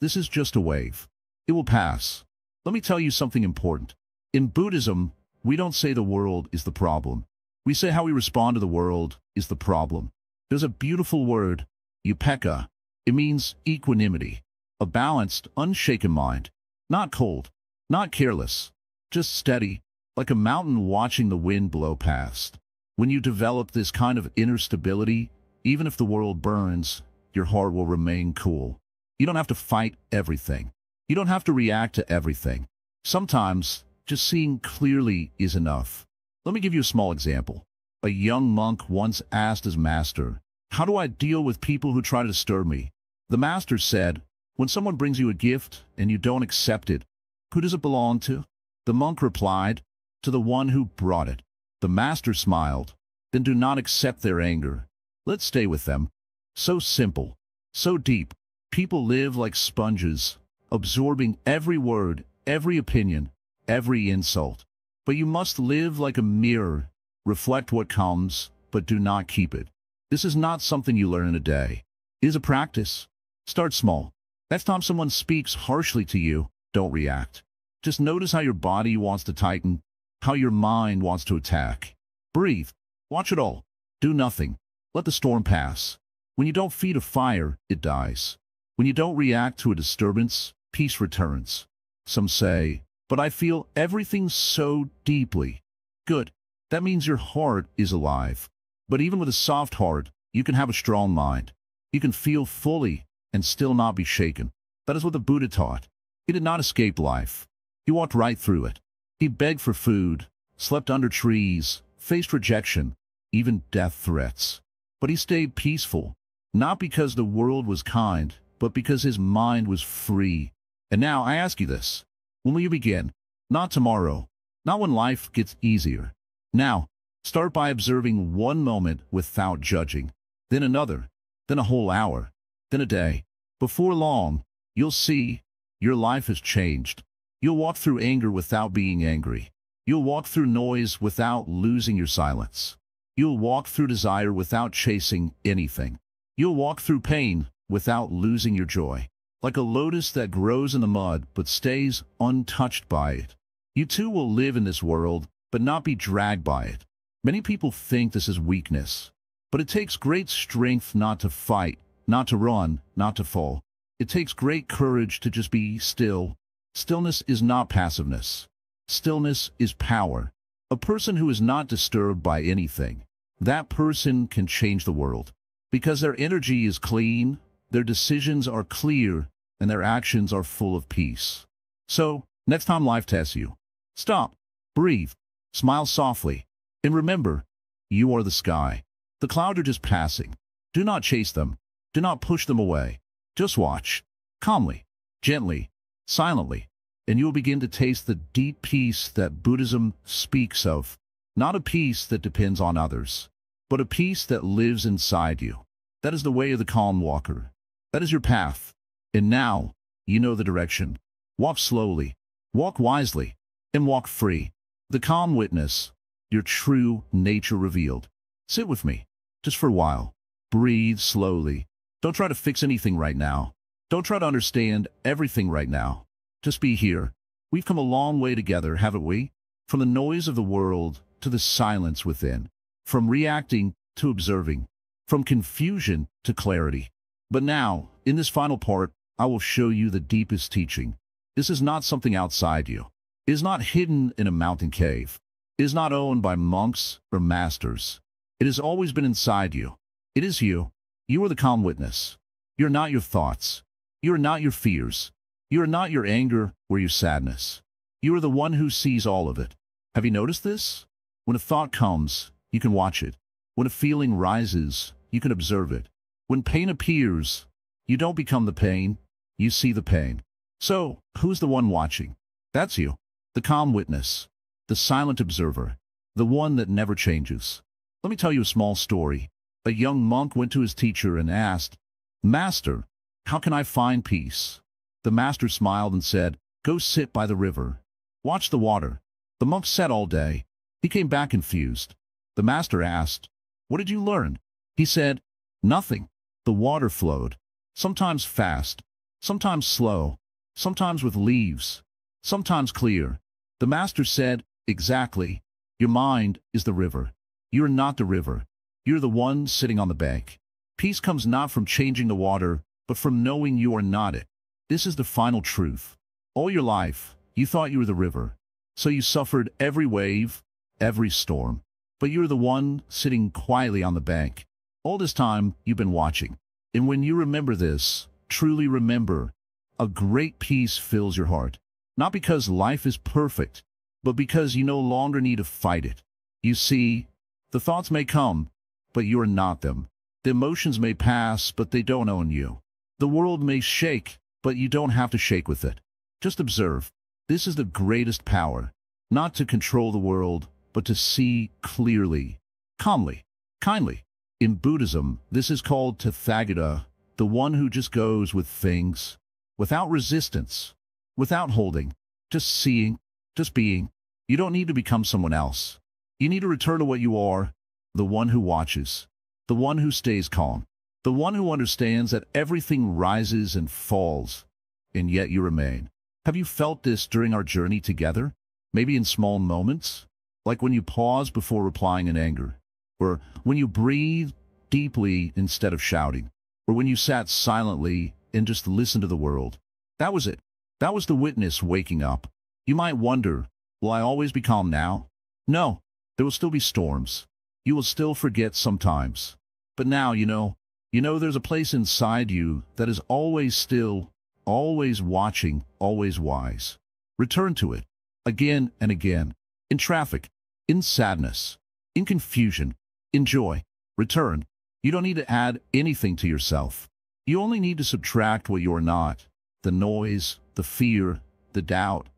this is just a wave. It will pass. Let me tell you something important. In Buddhism, we don't say the world is the problem. We say how we respond to the world is the problem. There's a beautiful word, upekkha. It means equanimity, a balanced, unshaken mind. Not cold, not careless, just steady, like a mountain watching the wind blow past. When you develop this kind of inner stability, even if the world burns, your heart will remain cool. You don't have to fight everything. You don't have to react to everything. Sometimes, just seeing clearly is enough. Let me give you a small example. A young monk once asked his master, "How do I deal with people who try to disturb me?" The master said, "When someone brings you a gift and you don't accept it, who does it belong to?" The monk replied, "To the one who brought it." The master smiled. "Then do not accept their anger. Let's stay with them." So simple, so deep. People live like sponges, absorbing every word, every opinion, every insult. But you must live like a mirror, reflect what comes, but do not keep it. This is not something you learn in a day. It is a practice. Start small. Next time someone speaks harshly to you, don't react. Just notice how your body wants to tighten, how your mind wants to attack. Breathe. Watch it all. Do nothing. Let the storm pass. When you don't feed a fire, it dies. When you don't react to a disturbance, peace returns. Some say, "But I feel everything so deeply." Good. That means your heart is alive. But even with a soft heart, you can have a strong mind. You can feel fully and still not be shaken. That is what the Buddha taught. He did not escape life. He walked right through it. He begged for food, slept under trees, faced rejection, even death threats. But he stayed peaceful, not because the world was kind, but because his mind was free. And now I ask you this. When will you begin? Not tomorrow. Not when life gets easier. Now, start by observing one moment without judging, then another, then a whole hour, then a day. Before long, you'll see your life has changed. You'll walk through anger without being angry. You'll walk through noise without losing your silence. You'll walk through desire without chasing anything. You'll walk through pain without losing your joy. Like a lotus that grows in the mud but stays untouched by it. You too will live in this world, but not be dragged by it. Many people think this is weakness, but it takes great strength not to fight, not to run, not to fall. It takes great courage to just be still. Stillness is not passiveness. Stillness is power. A person who is not disturbed by anything, that person can change the world. Because their energy is clean, their decisions are clear, and their actions are full of peace. So, next time life tests you, stop, breathe, smile softly, and remember, you are the sky. The clouds are just passing. Do not chase them. Do not push them away. Just watch, calmly, gently, silently, and you will begin to taste the deep peace that Buddhism speaks of. Not a peace that depends on others, but a peace that lives inside you. That is the way of the calm walker. That is your path. And now, you know the direction. Walk slowly, walk wisely, and walk free. The calm witness, your true nature revealed. Sit with me, just for a while. Breathe slowly. Don't try to fix anything right now. Don't try to understand everything right now. Just be here. We've come a long way together, haven't we? From the noise of the world to the silence within. From reacting to observing. From confusion to clarity. But now, in this final part, I will show you the deepest teaching. This is not something outside you. It is not hidden in a mountain cave. It is not owned by monks or masters. It has always been inside you. It is you. You are the calm witness. You're not your thoughts. You are not your fears. You are not your anger or your sadness. You are the one who sees all of it. Have you noticed this? When a thought comes, you can watch it. When a feeling rises, you can observe it. When pain appears, you don't become the pain, you see the pain. So, who's the one watching? That's you. The calm witness. The silent observer. The one that never changes. Let me tell you a small story. A young monk went to his teacher and asked, "Master, how can I find peace?" The master smiled and said, "Go sit by the river. Watch the water." The monk sat all day. He came back confused. The master asked, "What did you learn?" He said, "Nothing." The water flowed, sometimes fast, sometimes slow, sometimes with leaves, sometimes clear. The master said, "Exactly. Your mind is the river. You are not the river. You're the one sitting on the bank." Peace comes not from changing the water, but from knowing you are not it. This is the final truth. All your life, you thought you were the river. So you suffered every wave, every storm. But you're the one sitting quietly on the bank. All this time, you've been watching. And when you remember this, truly remember, a great peace fills your heart. Not because life is perfect, but because you no longer need to fight it. You see, the thoughts may come, but you are not them. The emotions may pass, but they don't own you. The world may shake, but you don't have to shake with it. Just observe. This is the greatest power. Not to control the world, but to see clearly, calmly, kindly. In Buddhism, this is called Tathagata, the one who just goes with things, without resistance, without holding, just seeing, just being. You don't need to become someone else. You need to return to what you are, the one who watches, the one who stays calm, the one who understands that everything rises and falls, and yet you remain. Have you felt this during our journey together? Maybe in small moments? Like when you pause before replying in anger, or when you breathe deeply instead of shouting, or when you sat silently and just listened to the world. That was it. That was the witness waking up. You might wonder, will I always be calm now? No, there will still be storms. You will still forget sometimes. But now you know there's a place inside you that is always still, always watching, always wise. Return to it, again and again. In traffic, in sadness, in confusion, in joy. Return. You don't need to add anything to yourself. You only need to subtract what you are not. The noise, the fear, the doubt,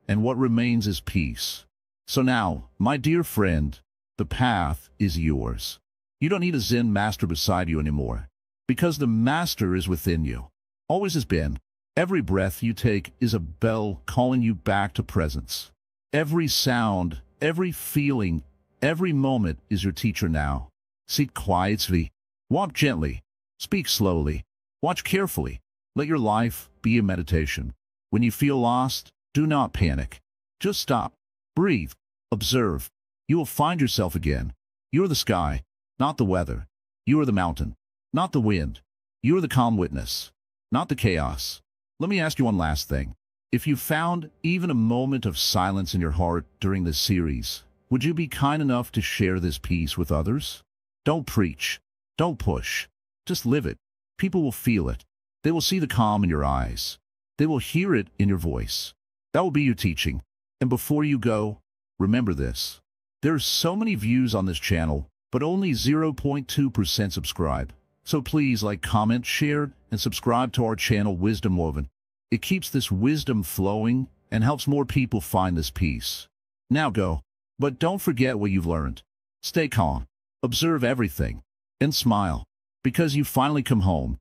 and what remains is peace. So now, my dear friend, the path is yours. You don't need a Zen Master beside you anymore, because the Master is within you. Always has been. Every breath you take is a bell calling you back to presence. Every sound, every feeling, every moment is your teacher now. Sit quietly, walk gently, speak slowly, watch carefully. Let your life be a meditation. When you feel lost, do not panic. Just stop, breathe, observe. You will find yourself again. You are the sky, not the weather. You are the mountain, not the wind. You are the calm witness, not the chaos. Let me ask you one last thing. If you found even a moment of silence in your heart during this series, would you be kind enough to share this peace with others? Don't preach. Don't push. Just live it. People will feel it. They will see the calm in your eyes. They will hear it in your voice. That will be your teaching. And before you go, remember this. There are so many views on this channel, but only 0.2% subscribe. So please like, comment, share, and subscribe to our channel Wisdom Woven. It keeps this wisdom flowing and helps more people find this peace. Now go. But don't forget what you've learned. Stay calm. Observe everything. And smile. Because you finally come home.